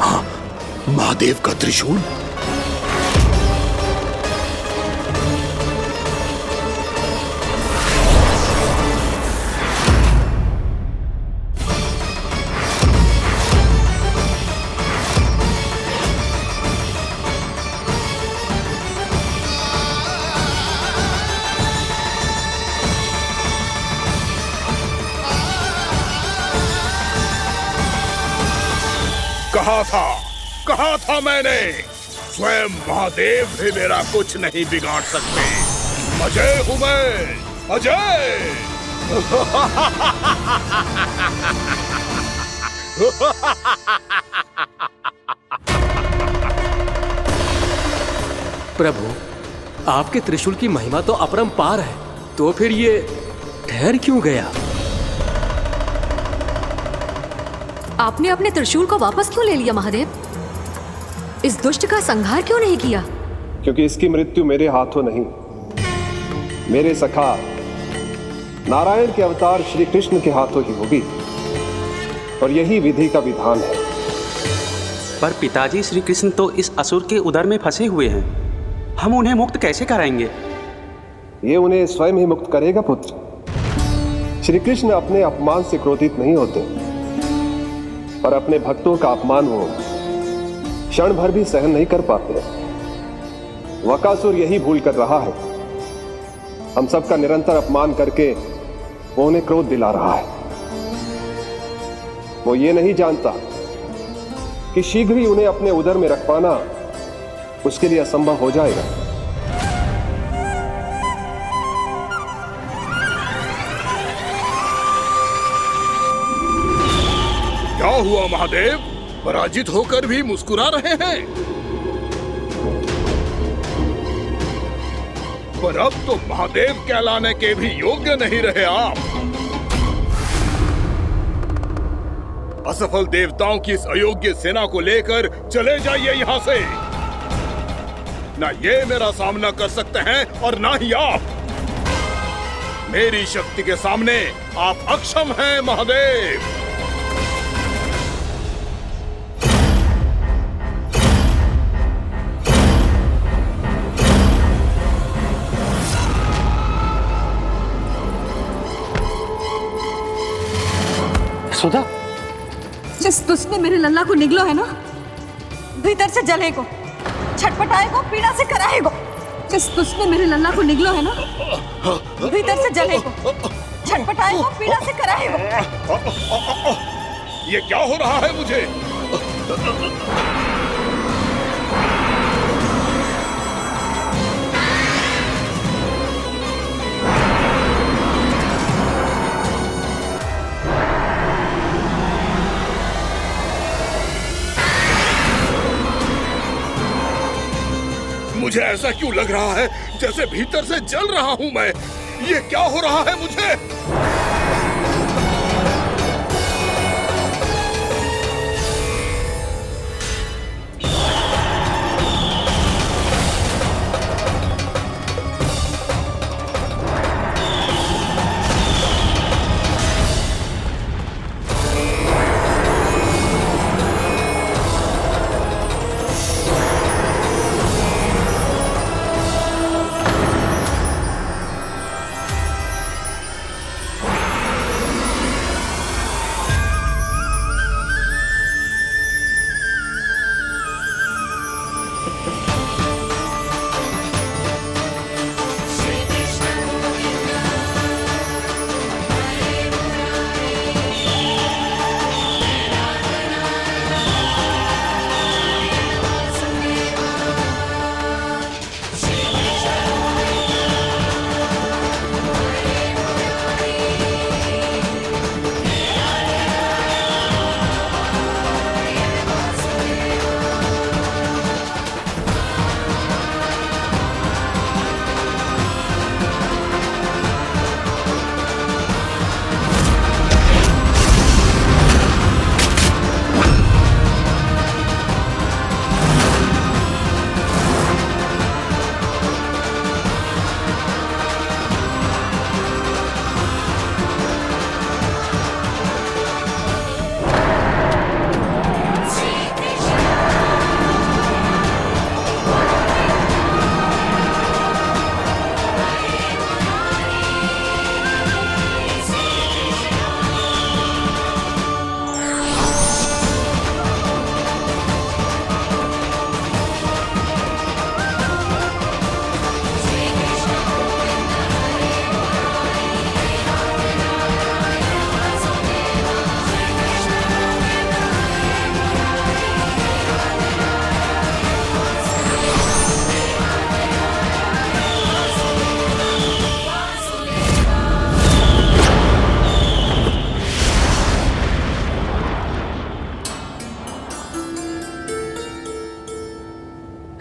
हाँ, महादेव का त्रिशूल। कहा था मैंने, स्वयं महादेव भी मेरा कुछ नहीं बिगाड़ सकते। अजय हूं मैं, अजय। प्रभु, आपके त्रिशूल की महिमा तो अपरंपार है, तो फिर ये ठहर क्यों गया? आपने अपने त्रिशूल को वापस क्यों ले लिया महादेव? इस दुष्ट का संहार क्यों नहीं किया? क्योंकि इसकी मृत्यु मेरे हाथों नहीं, मेरे सखा नारायण के अवतार श्री कृष्ण के हाथों ही होगी, और यही विधि का विधान है। पर पिताजी, श्री कृष्ण तो इस असुर के उदर में फंसे हुए हैं, हम उन्हें मुक्त कैसे कराएंगे? ये उन्हें स्वयं ही मुक्त करेगा पुत्र। श्री कृष्ण अपने अपमान से क्रोधित नहीं होते, पर अपने भक्तों का अपमान वो क्षण भर भी सहन नहीं कर पाते। वकासुर यही भूल कर रहा है, हम सबका निरंतर अपमान करके वो उन्हें क्रोध दिला रहा है। वो ये नहीं जानता कि शीघ्र ही उन्हें अपने उदर में रख पाना उसके लिए असंभव हो जाएगा। क्या हुआ महादेव, पराजित होकर भी मुस्कुरा रहे हैं? पर अब तो महादेव कहलाने के भी योग्य नहीं रहे आप। असफल देवताओं की इस अयोग्य सेना को लेकर चले जाइए यहाँ से। ना ये मेरा सामना कर सकते हैं और ना ही आप। मेरी शक्ति के सामने आप अक्षम हैं महादेव। सुधा, जिस दुष्ट ने मेरे लल्ला को निगलो है ना, भीतर से जलेगो, छटपटाएगो, पीड़ा से कराएगो। जिस दुष्ट ने मेरे लल्ला को निगलो है ना, भीतर से जलेगो, छटपटाएगो, पीड़ा से कराएगो। ये क्या हो रहा है मुझे? मुझे ऐसा क्यों लग रहा है जैसे भीतर से जल रहा हूं मैं। ये क्या हो रहा है मुझे?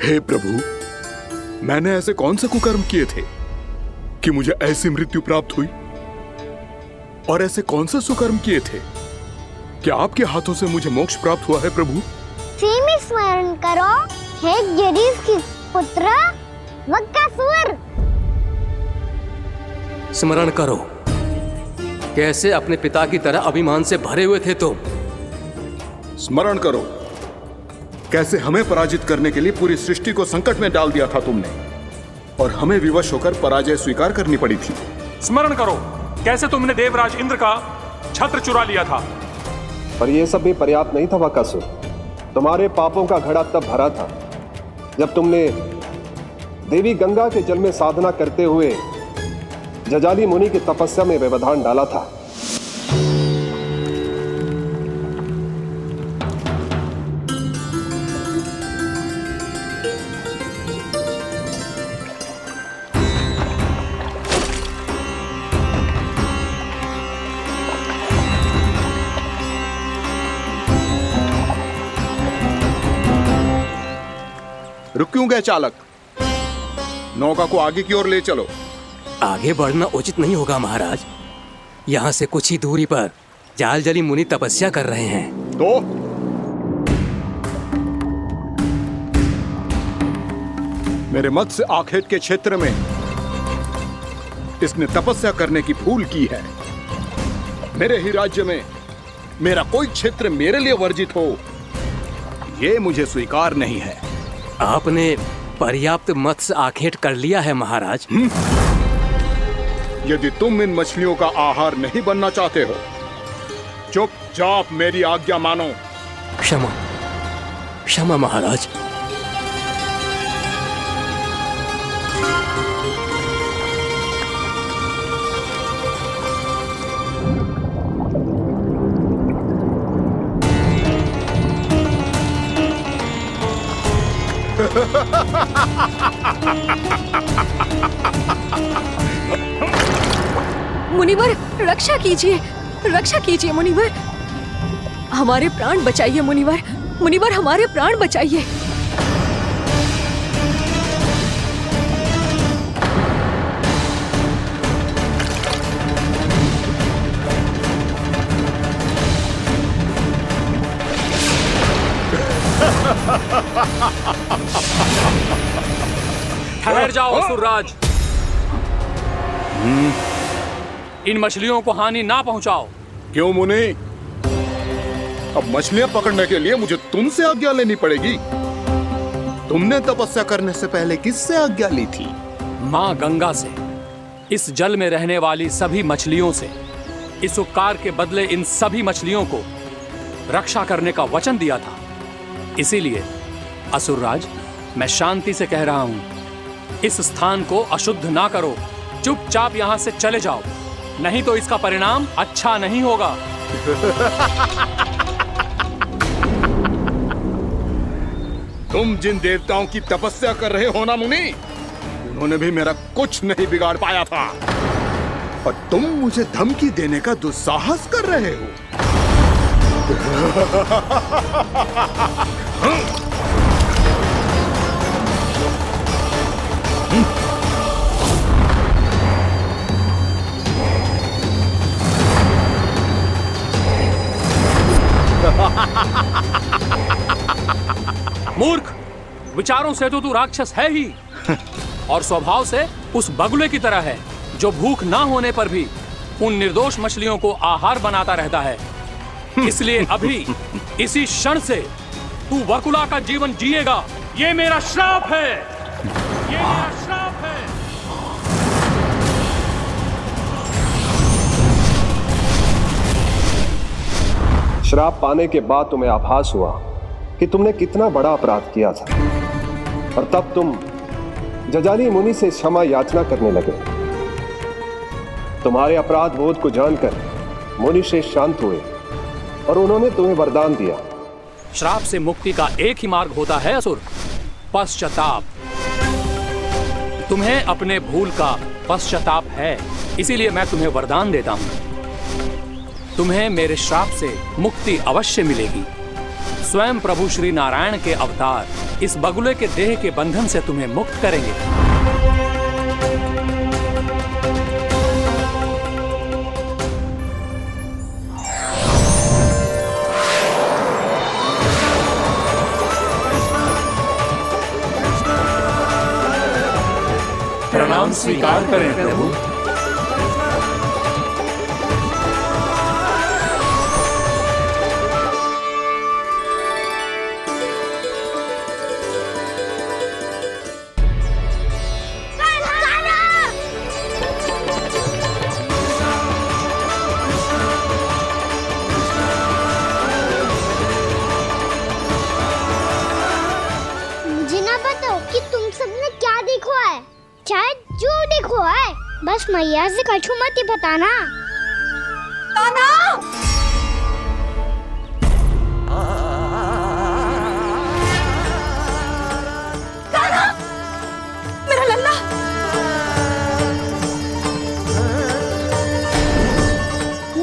हे प्रभु, मैंने ऐसे कौन से कुकर्म किए थे कि मुझे ऐसी मृत्यु प्राप्त हुई? और ऐसे कौन से सुकर्म किए थे कि आपके हाथों से मुझे मोक्ष प्राप्त हुआ है प्रभु? में स्मरण करो, हे जरीस की पुत्र वक्कासुर। स्मरण करो, कैसे अपने पिता की तरह अभिमान से भरे हुए थे तुम। स्मरण करो, कैसे हमें पराजित करने के लिए पूरी सृष्टि को संकट में डाल दिया था तुमने, और हमें विवश होकर पराजय स्वीकार करनी पड़ी थी। स्मरण करो, कैसे तुमने देवराज इंद्र का छत्र चुरा लिया था। पर यह सब भी पर्याप्त नहीं था वक्कासुर। तुम्हारे पापों का घड़ा तब भरा था जब तुमने देवी गंगा के जल में साधना करते हुए जजाली मुनि की तपस्या में व्यवधान डाला था। रुक क्यों गए चालक? नौका को आगे की ओर ले चलो। आगे बढ़ना उचित नहीं होगा महाराज। यहाँ से कुछ ही दूरी पर जालजली मुनि तपस्या कर रहे हैं। तो मेरे मत्स्य आखेट के क्षेत्र में इसने तपस्या करने की भूल की है। मेरे ही राज्य में मेरा कोई क्षेत्र मेरे लिए वर्जित हो, यह मुझे स्वीकार नहीं है। आपने पर्याप्त मत्स्य आखेट कर लिया है महाराज। यदि तुम इन मछलियों का आहार नहीं बनना चाहते हो, चुपचाप मेरी आज्ञा मानो। क्षमा, क्षमा महाराज। मुनिवर, रक्षा कीजिए, रक्षा कीजिए मुनिवर। हमारे प्राण बचाइए मुनिवर, मुनिवर हमारे प्राण बचाइए। ठहर जाओ असुरराज, इन मछलियों को हानि ना पहुंचाओ। क्यों मुनि? अब मछलियां पकड़ने के लिए मुझे तुमसे आज्ञा लेनी पड़ेगी। तुमने तपस्या करने से पहले किससे आज्ञा ली थी? माँ गंगा से, इस जल में रहने वाली सभी मछलियों से। इस उपकार के बदले इन सभी मछलियों को रक्षा करने का वचन दिया था। इसीलिए असुरराज, मैं शांति से कह रहा हूं, इस स्थान को अशुद्ध ना करो। चुपचाप यहां से चले जाओ, नहीं तो इसका परिणाम अच्छा नहीं होगा। तुम जिन देवताओं की तपस्या कर रहे हो ना मुनि, उन्होंने भी मेरा कुछ नहीं बिगाड़ पाया था, और तुम मुझे धमकी देने का दुस्साहस कर रहे हो। मूर्ख, विचारों से तो तू राक्षस है ही, और स्वभाव से उस बगुले की तरह है जो भूख ना होने पर भी उन निर्दोष मछलियों को आहार बनाता रहता है। इसलिए अभी इसी क्षण से तू वकुला का जीवन जिएगा। ये मेरा श्राप है, ये मेरा श्राप है। श्राप पाने के बाद तुम्हें आभास हुआ कि तुमने कितना बड़ा अपराध किया था, और तब तुम जजाली मुनि से क्षमा याचना करने लगे। तुम्हारे अपराध बोध को जानकर मुनि श्रेष्ठ शांत हुए और उन्होंने तुम्हें वरदान दिया। श्राप से मुक्ति का एक ही मार्ग होता है असुर, पश्चाताप। तुम्हें अपने भूल का पश्चाताप है, इसीलिए मैं तुम्हें वरदान देता हूं। तुम्हें मेरे श्राप से मुक्ति अवश्य मिलेगी। स्वयं प्रभु श्री नारायण के अवतार इस बगुले के देह के बंधन से तुम्हें मुक्त करेंगे। प्रणाम स्वीकार करें प्रभु। मुझे ना बताओ कि तुम सबने क्या देखा है, चाहे जो देखो है, बस मैया से कछु मत ही बताना। कान्हा! कान्हा! मेरा लल्ला!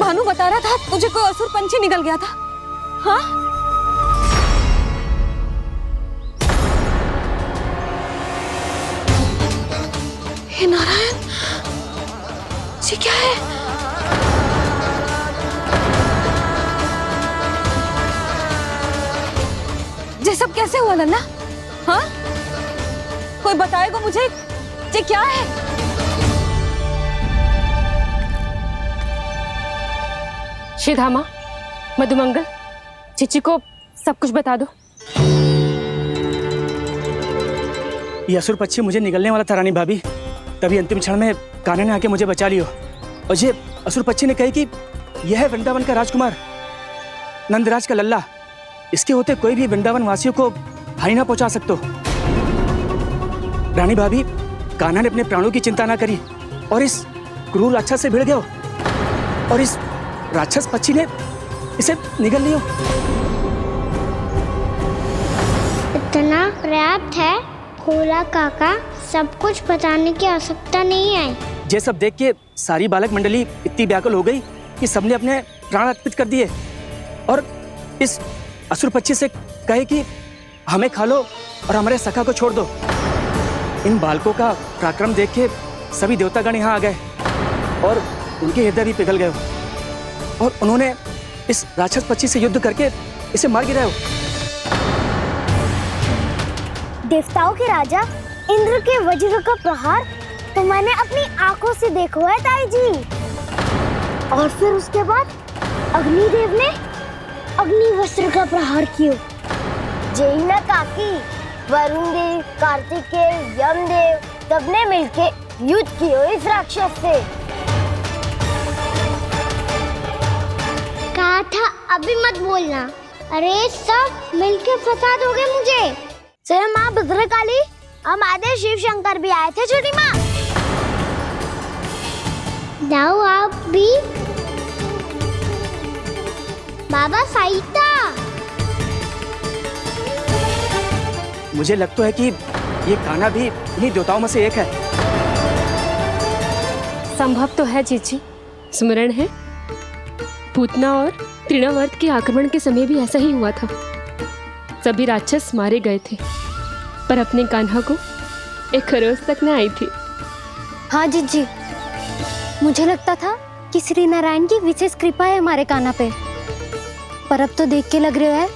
भानु बता रहा था तुझे कोई असुर पंछी निकल गया था। हाँ? हे नारायण, ये क्या है? ये सब कैसे हुआ लल्ला? हाँ? कोई बताएगा मुझे ये क्या है? श्रीधामा, मधुमंगल, चिची को सब कुछ बता दो। ये असुर पक्षी मुझे निकलने वाला था रानी भाभी, तभी अंतिम क्षण में कान्हा ने आके मुझे बचा लियो। और ये असुर पक्षी ने कही कि यह है वृंदावन का राजकुमार नंदराज का लल्ला, इसके होते कोई भी वृंदावन वासियों को हानि ना पहुंचा सकते। रानी भाभी, कान्हा ने अपने प्राणों की चिंता ना करी और इस क्रूर राक्षस से भिड़ गया और इस राक्षस पक्षी ने इसे निगल लियो। इतना पर्याप्त है भोला काका, सब कुछ बताने की आवश्यकता नहीं है। ये सब देख के सारी बालक मंडली इतनी व्याकुल हो गई कि सबने अपने प्राण अर्पित कर दिए और इस असुर पक्षी से कहे कि हमें खा लो और हमारे सखा को छोड़ दो। इन बालकों का पराक्रम देख के सभी देवतागण यहाँ आ गए और उनके हृदय भी पिघल गए और उन्होंने इस राक्षस पक्षी से युद्ध करके इसे मार गिराया। देवताओं के राजा इंद्र के वज्र का प्रहार तो मैंने अपनी आंखों से देखा है ताई जी। और फिर उसके बाद अग्निदेव ने अग्निवस्त्र का प्रहार किया। जय ना काकी, वरुण देव, कार्तिकेय, यमदेव सबने मिलके युद्ध किया इस राक्षस से। कहा था अभी मत बोलना। अरे सब मिलके फंसा दोगे मुझे। स्वयं माँ भद्रकाली, हमारे शिव शंकर भी आए थे छोटी माँ। जाओ आप भी। बाबा साईता, मुझे लगता है कि ये कान्हा भी इन्हीं देवताओं में से एक है। संभव तो है जीजी, स्मरण है पूतना और तृणावर्त के आक्रमण के समय भी ऐसा ही हुआ था। सभी राक्षस मारे गए थे पर अपने कान्हा को एक खरोच तक न आई थी। हाँ जीजी, मुझे लगता था कि श्री नारायण की विशेष कृपा है हमारे कान्हा पे, पर अब तो देख के लग रहा है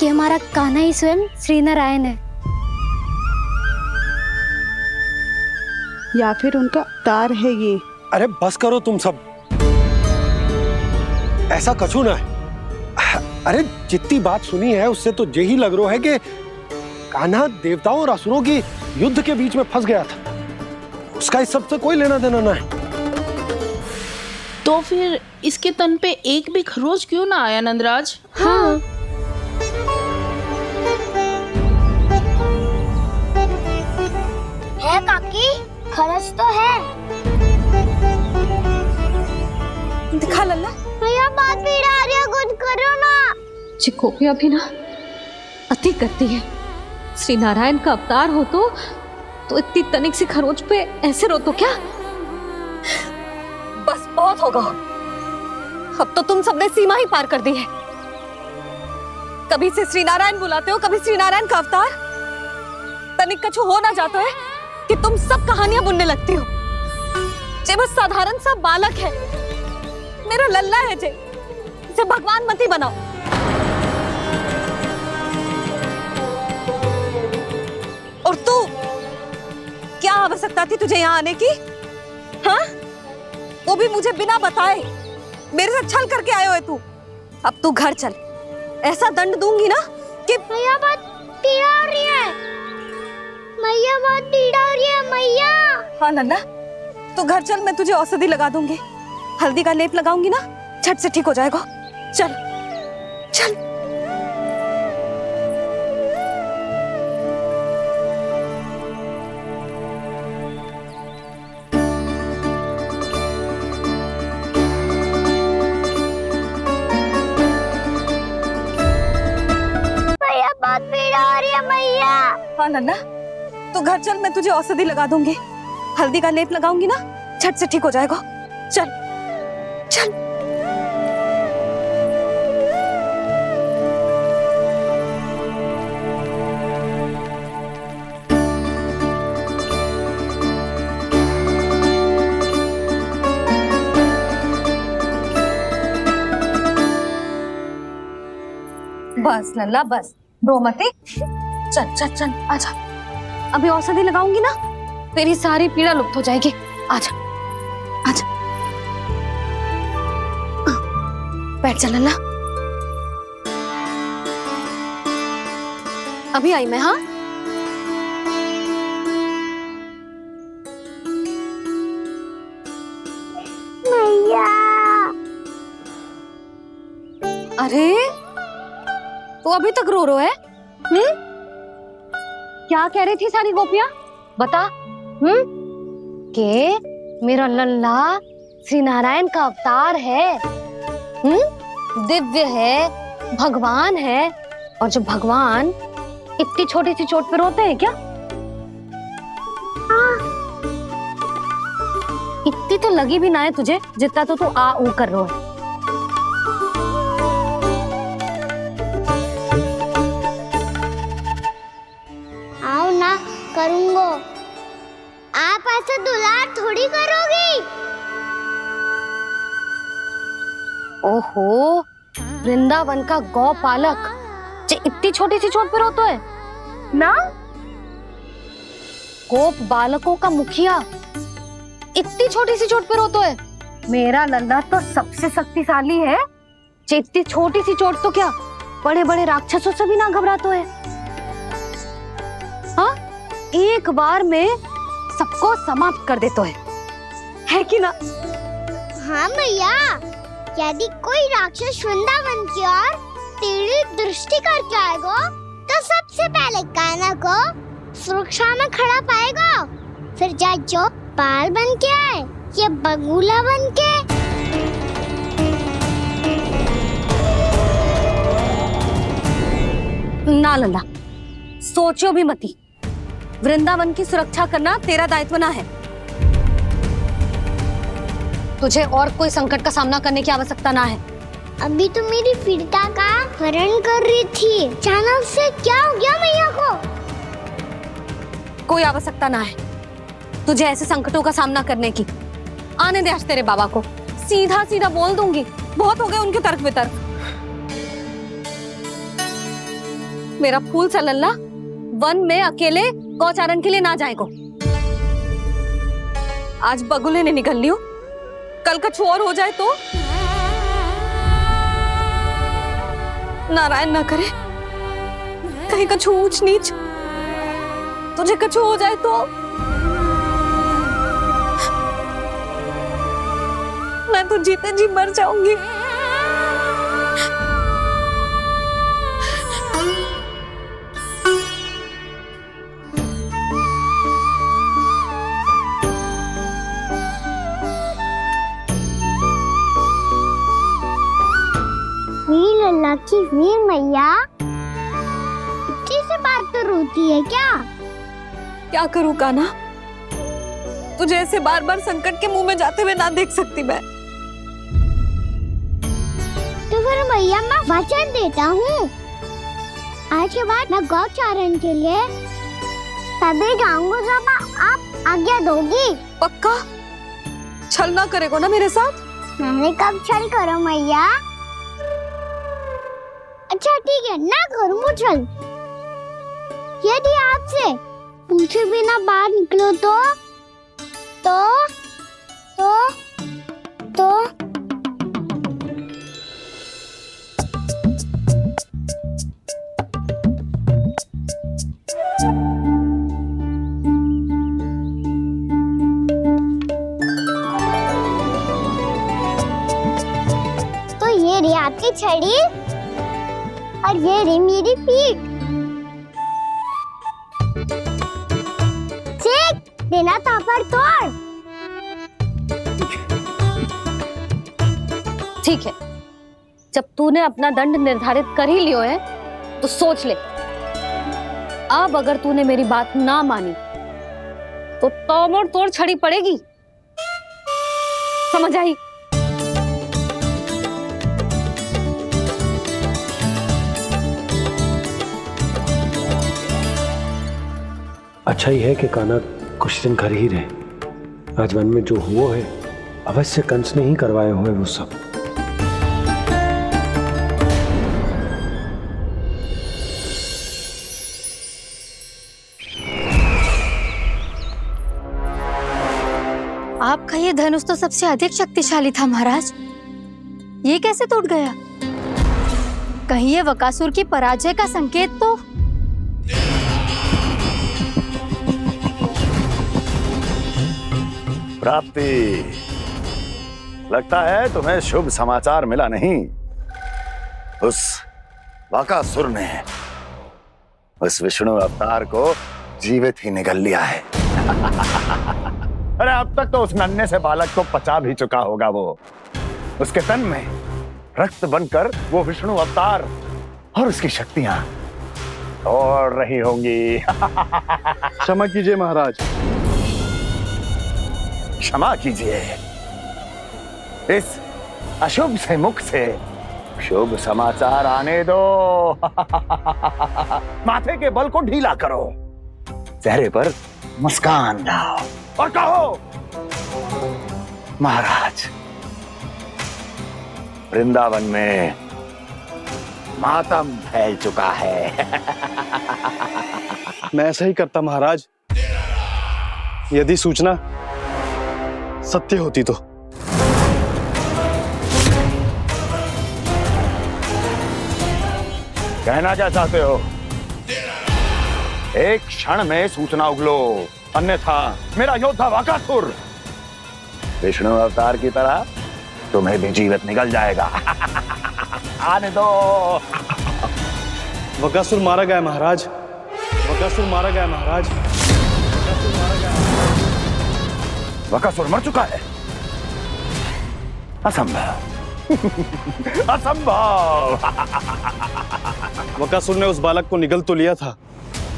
कि हमारा कान्हा ही स्वयं श्री नारायण है। या फिर उनका अवतार है ये। अरे बस करो तुम सब, ऐसा कछु ना है। अरे जितनी बात सुनी है उससे तो यही लग रहा है कि कान्हा देवताओं और असुरों की युद्ध के बीच में फंस गया था, उसका इस सब से कोई लेना देना ना है। तो फिर इसके तन पे एक भी खरोच क्यों ना आया नंदराज? हाँ, है काकी, खरच तो है। दिखा लल्ला। भैया बात पीड़ा आ रही है, कुछ करो ना। चिकोपिया भी ना अति करती है। श्री नारायण का अवतार हो तो इतनी तनिक सी खरोच पे ऐसे रो तो क्या? बस बहुत होगा, अब तो तुम सबने सीमा ही पार कर दी है। कभी से श्री नारायण बुलाते हो, कभी श्री नारायण का अवतार। तनिक कछु हो ना जाता है कि तुम सब कहानियां बुनने लगती हो। जे बस साधारण सा बालक है, मेरा लल्ला है जे, इसे भगवान मती बनाओ। और तू, क्या आवश्यकता थी तुझे यहाँ आने की? हाँ, वो भी मुझे बिना बताए। मेरे साथ छल करके आयो है तू। अब तू घर चल, ऐसा दंड दूंगी ना कि मैया बहुत पीड़ा हो रही है। मैया बहुत पीड़ा हो रही है मैया। हाँ नन्ना, तू घर चल, मैं तुझे औषधि लगा दूंगी। हल्दी का लेप लगाऊंगी ना, झट से ठीक हो जाएगा। चल चल। मैया बहुत पीड़ा हो रही है मैया। हाँ नन्ना, तू घर चल, मैं तुझे औषधि लगा दूंगी। हल्दी का लेप लगाऊंगी ना, झट से ठीक हो जाएगा। चल चल। बस लल्ला बस, रो मत। चल चल चल, आजा। अभी औषधि लगाऊंगी ना, तेरी सारी पीड़ा लुप्त हो जाएगी। आजा आजा, बैठ जा लल्ला। अभी आई मैं। हाँ, मैया। अरे तू अभी तक रो रो है? क्या कह रही थी सारी गोपियां? बता। के मेरा लल्ला श्री नारायण का अवतार है, दिव्य है, भगवान है। और जो भगवान इतनी छोटी सी चोट पे रोते हैं क्या? इतनी तो लगी भी ना है तुझे जितना तो तू आ ऊ कर रो है। आओ ना, करूंगो। आप ऐसा दुलार थोड़ी करोगी। ओहो, वृंदावन का गौपालक जो इतनी छोटी सी चोट पे रोता है ना? गोप बालकों का मुखिया इतनी छोटी सी चोट पे रोता है? मेरा लल्ला तो सबसे शक्तिशाली है। इतनी छोटी सी चोट तो क्या, बड़े बड़े राक्षसों से भी ना घबराता है। हाँ, एक बार में सबको समाप्त कर देता है कि ना? हाँ मैया, यदि कोई राक्षस वृंदावन की ओर तेरी दृष्टि करके आएगा तो सबसे पहले कान्हा को सुरक्षा में खड़ा पाएगा। फिर चाहे जो बाल बन के आए या बगुला बन के। ना लल्ला, सोचो भी मती। वृंदावन की सुरक्षा करना तेरा दायित्व ना है। तुझे और कोई संकट का सामना करने की आवश्यकता ना है। अभी तो मेरी पीड़िता का हरण कर रही थी, अचानक से क्या हो गया मैया को? कोई आवश्यकता ना है तुझे ऐसे संकटों का सामना करने की। आने दे आज तेरे बाबा को, सीधा सीधा बोल दूंगी। बहुत हो गए उनके तर्क वितर्क। मेरा फूल सा लल्ला वन में अकेले गौचारण के लिए ना जाएगो। आज बगुले ने निकल लियो, कल का छोर हो जाए तो? नारायण ना करे, कहीं कछु ऊंच नीच तुझे कछु हो जाए तो? मैं तो जीते जी मर जाऊंगी। वीर लल्ला की वीर मैया इतनी से बात तो रोती है क्या? क्या करूं कान्हा, तुझे ऐसे बार बार संकट के मुंह में जाते हुए ना देख सकती मैं। तो फिर मैया मैं वचन देता हूँ, आज के बाद मैं गौचारण के लिए तभी जाऊंगा जब आप आज्ञा दोगी। पक्का? छल ना करेगा ना मेरे साथ? मैंने कब छल करो मैया? अच्छा ठीक है, ना करूँगा छल। यदि आपसे पूछे बिना बाहर निकलो तो ये रही आपकी छड़ी और ये रही मेरी पीठ। सेक देना तापर तोड़। ठीक है, जब तूने अपना दंड निर्धारित कर ही लियो है तो सोच ले, अब अगर तूने मेरी बात ना मानी तो तोड़ तोड़ छड़ी पड़ेगी। समझ आई? अच्छा ही है कि कान्हा कुछ दिन घर ही रहे। आज वन में जो हुआ है अवश्य कंस ने ही करवाए हुए वो सब। आपका ये धनुष तो सबसे अधिक शक्तिशाली था महाराज, ये कैसे टूट गया? कहीं ये बकासुर की पराजय का संकेत तो? प्राप्ति, लगता है तुम्हें शुभ समाचार मिला नहीं। उस बकासुर ने उस विष्णु अवतार को जीवित ही निगल लिया है। अरे अब तक तो उस नन्हे से बालक को पचा भी चुका होगा वो। उसके तन में रक्त बनकर वो विष्णु अवतार और उसकी शक्तियां दौड़ रही होंगी। क्षमा कीजिए महाराज। क्षमा कीजिए, इस अशुभ से मुख से शुभ समाचार आने दो। माथे के बल को ढीला करो, चेहरे पर मुस्कान लाओ और कहो, महाराज, वृंदावन में मातम फैल चुका है। मैं ऐसा ही करता महाराज, यदि सूचना सत्य होती तो। कहना क्या चाहते हो? एक क्षण में सूचना उगलो, अन्यथा मेरा योद्धा बकासुर विष्णु अवतार की तरह तुम्हें भी जीवित निगल जाएगा। आने दो। बकासुर मारा गया महाराज, बकासुर मारा गया महाराज, बकासुर मारा गया। बकासुर मर चुका है? असंभव। असंभव। बकासुर ने उस बालक को निगल तो लिया था,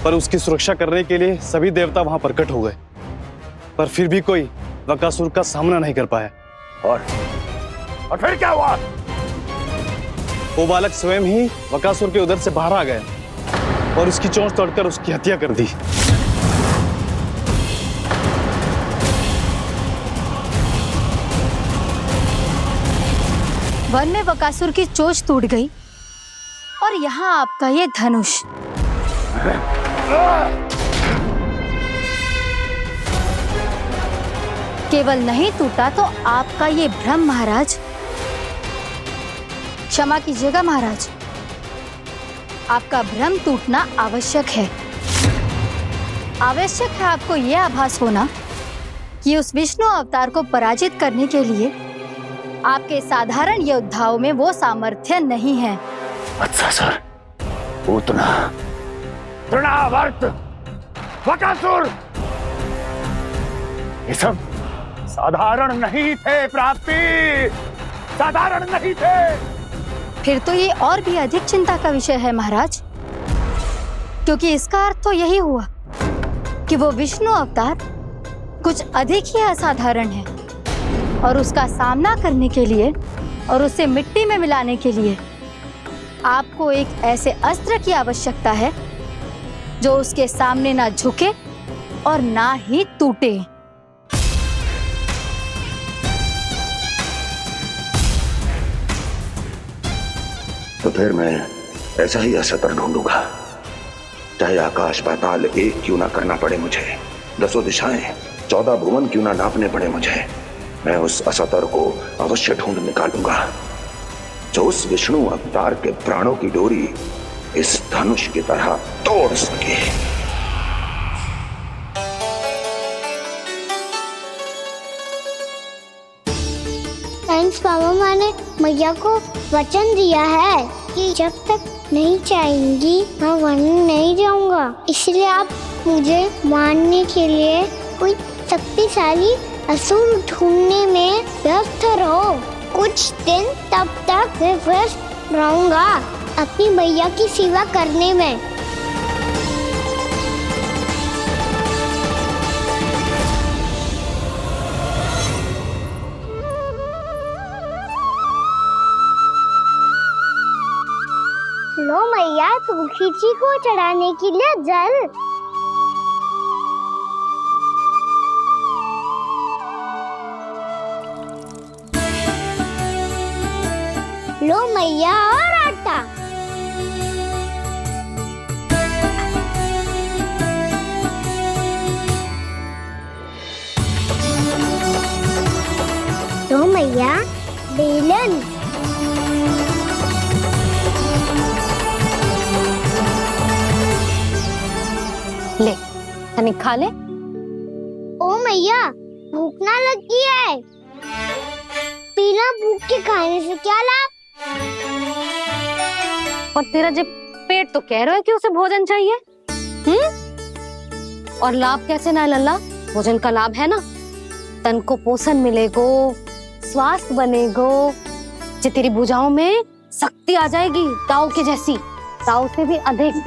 पर उसकी सुरक्षा करने के लिए सभी देवता वहां प्रकट हो गए, पर फिर भी कोई बकासुर का सामना नहीं कर पाया। और फिर क्या हुआ? वो बालक स्वयं ही बकासुर के उदर से बाहर आ गया और उसकी चोंच तोड़कर उसकी हत्या कर दी। वन में बकासुर की चोंच टूट गई और यहाँ आपका ये धनुष। केवल नहीं टूटा तो आपका ये भ्रम महाराज। क्षमा कीजिएगा महाराज, आपका भ्रम टूटना आवश्यक है। आवश्यक है आपको यह आभास होना कि उस विष्णु अवतार को पराजित करने के लिए आपके साधारण योद्धाओं में वो सामर्थ्य नहीं है। वत्सासुर, पूतना, तृणावर्त, बकासुर, ये सब साधारण नहीं थे प्राप्ति, साधारण नहीं थे। फिर तो ये और भी अधिक चिंता का विषय है महाराज, क्योंकि इसका अर्थ तो यही हुआ कि वो विष्णु अवतार कुछ अधिक ही असाधारण है और उसका सामना करने के लिए और उसे मिट्टी में मिलाने के लिए आपको एक ऐसे अस्त्र की आवश्यकता है जो उसके सामने ना झुके और ना ही टूटे। तो फिर मैं ऐसा ही अस्त्र ढूंढूंगा, चाहे आकाश पाताल एक क्यों ना करना पड़े मुझे, 10 दिशाएं 14 भुवन क्यों ना नापने पड़े मुझे, मैं उस अस्त्र को अवश्य ढूंढ निकालूंगा जो उस विष्णु अवतार के प्राणों की डोरी इस धनुष की तरह तोड़ सके। थैंक्स पापा, मैंने मैया को वचन दिया है कि जब तक नहीं चाहेंगी मैं वन नहीं जाऊंगा, इसलिए आप मुझे मारने के लिए कोई शक्तिशाली असुर ढूंढने में व्यस्त रहो। कुछ दिन तब तक मैं व्यस्त रहूंगा अपनी मैया की सेवा करने में। लो मैया, तुलसी जी को चढ़ाने के लिए जल। लो मैया, और आटा। लो मैया, बेलन। ले हनी खा ले। ओ मैया, भूख ना लगी है। बिना भूख के खाने से क्या लाभ? और तेरा जब पेट तो कह रहा है कि उसे भोजन चाहिए, और लाभ कैसे ना लल्ला? भोजन का लाभ है ना, तन को पोषण मिलेगो, स्वास्थ्य बनेगो, जे तेरी भुजाओं में शक्ति आ जाएगी, ताऊ के जैसी, ताऊ से भी अधिक।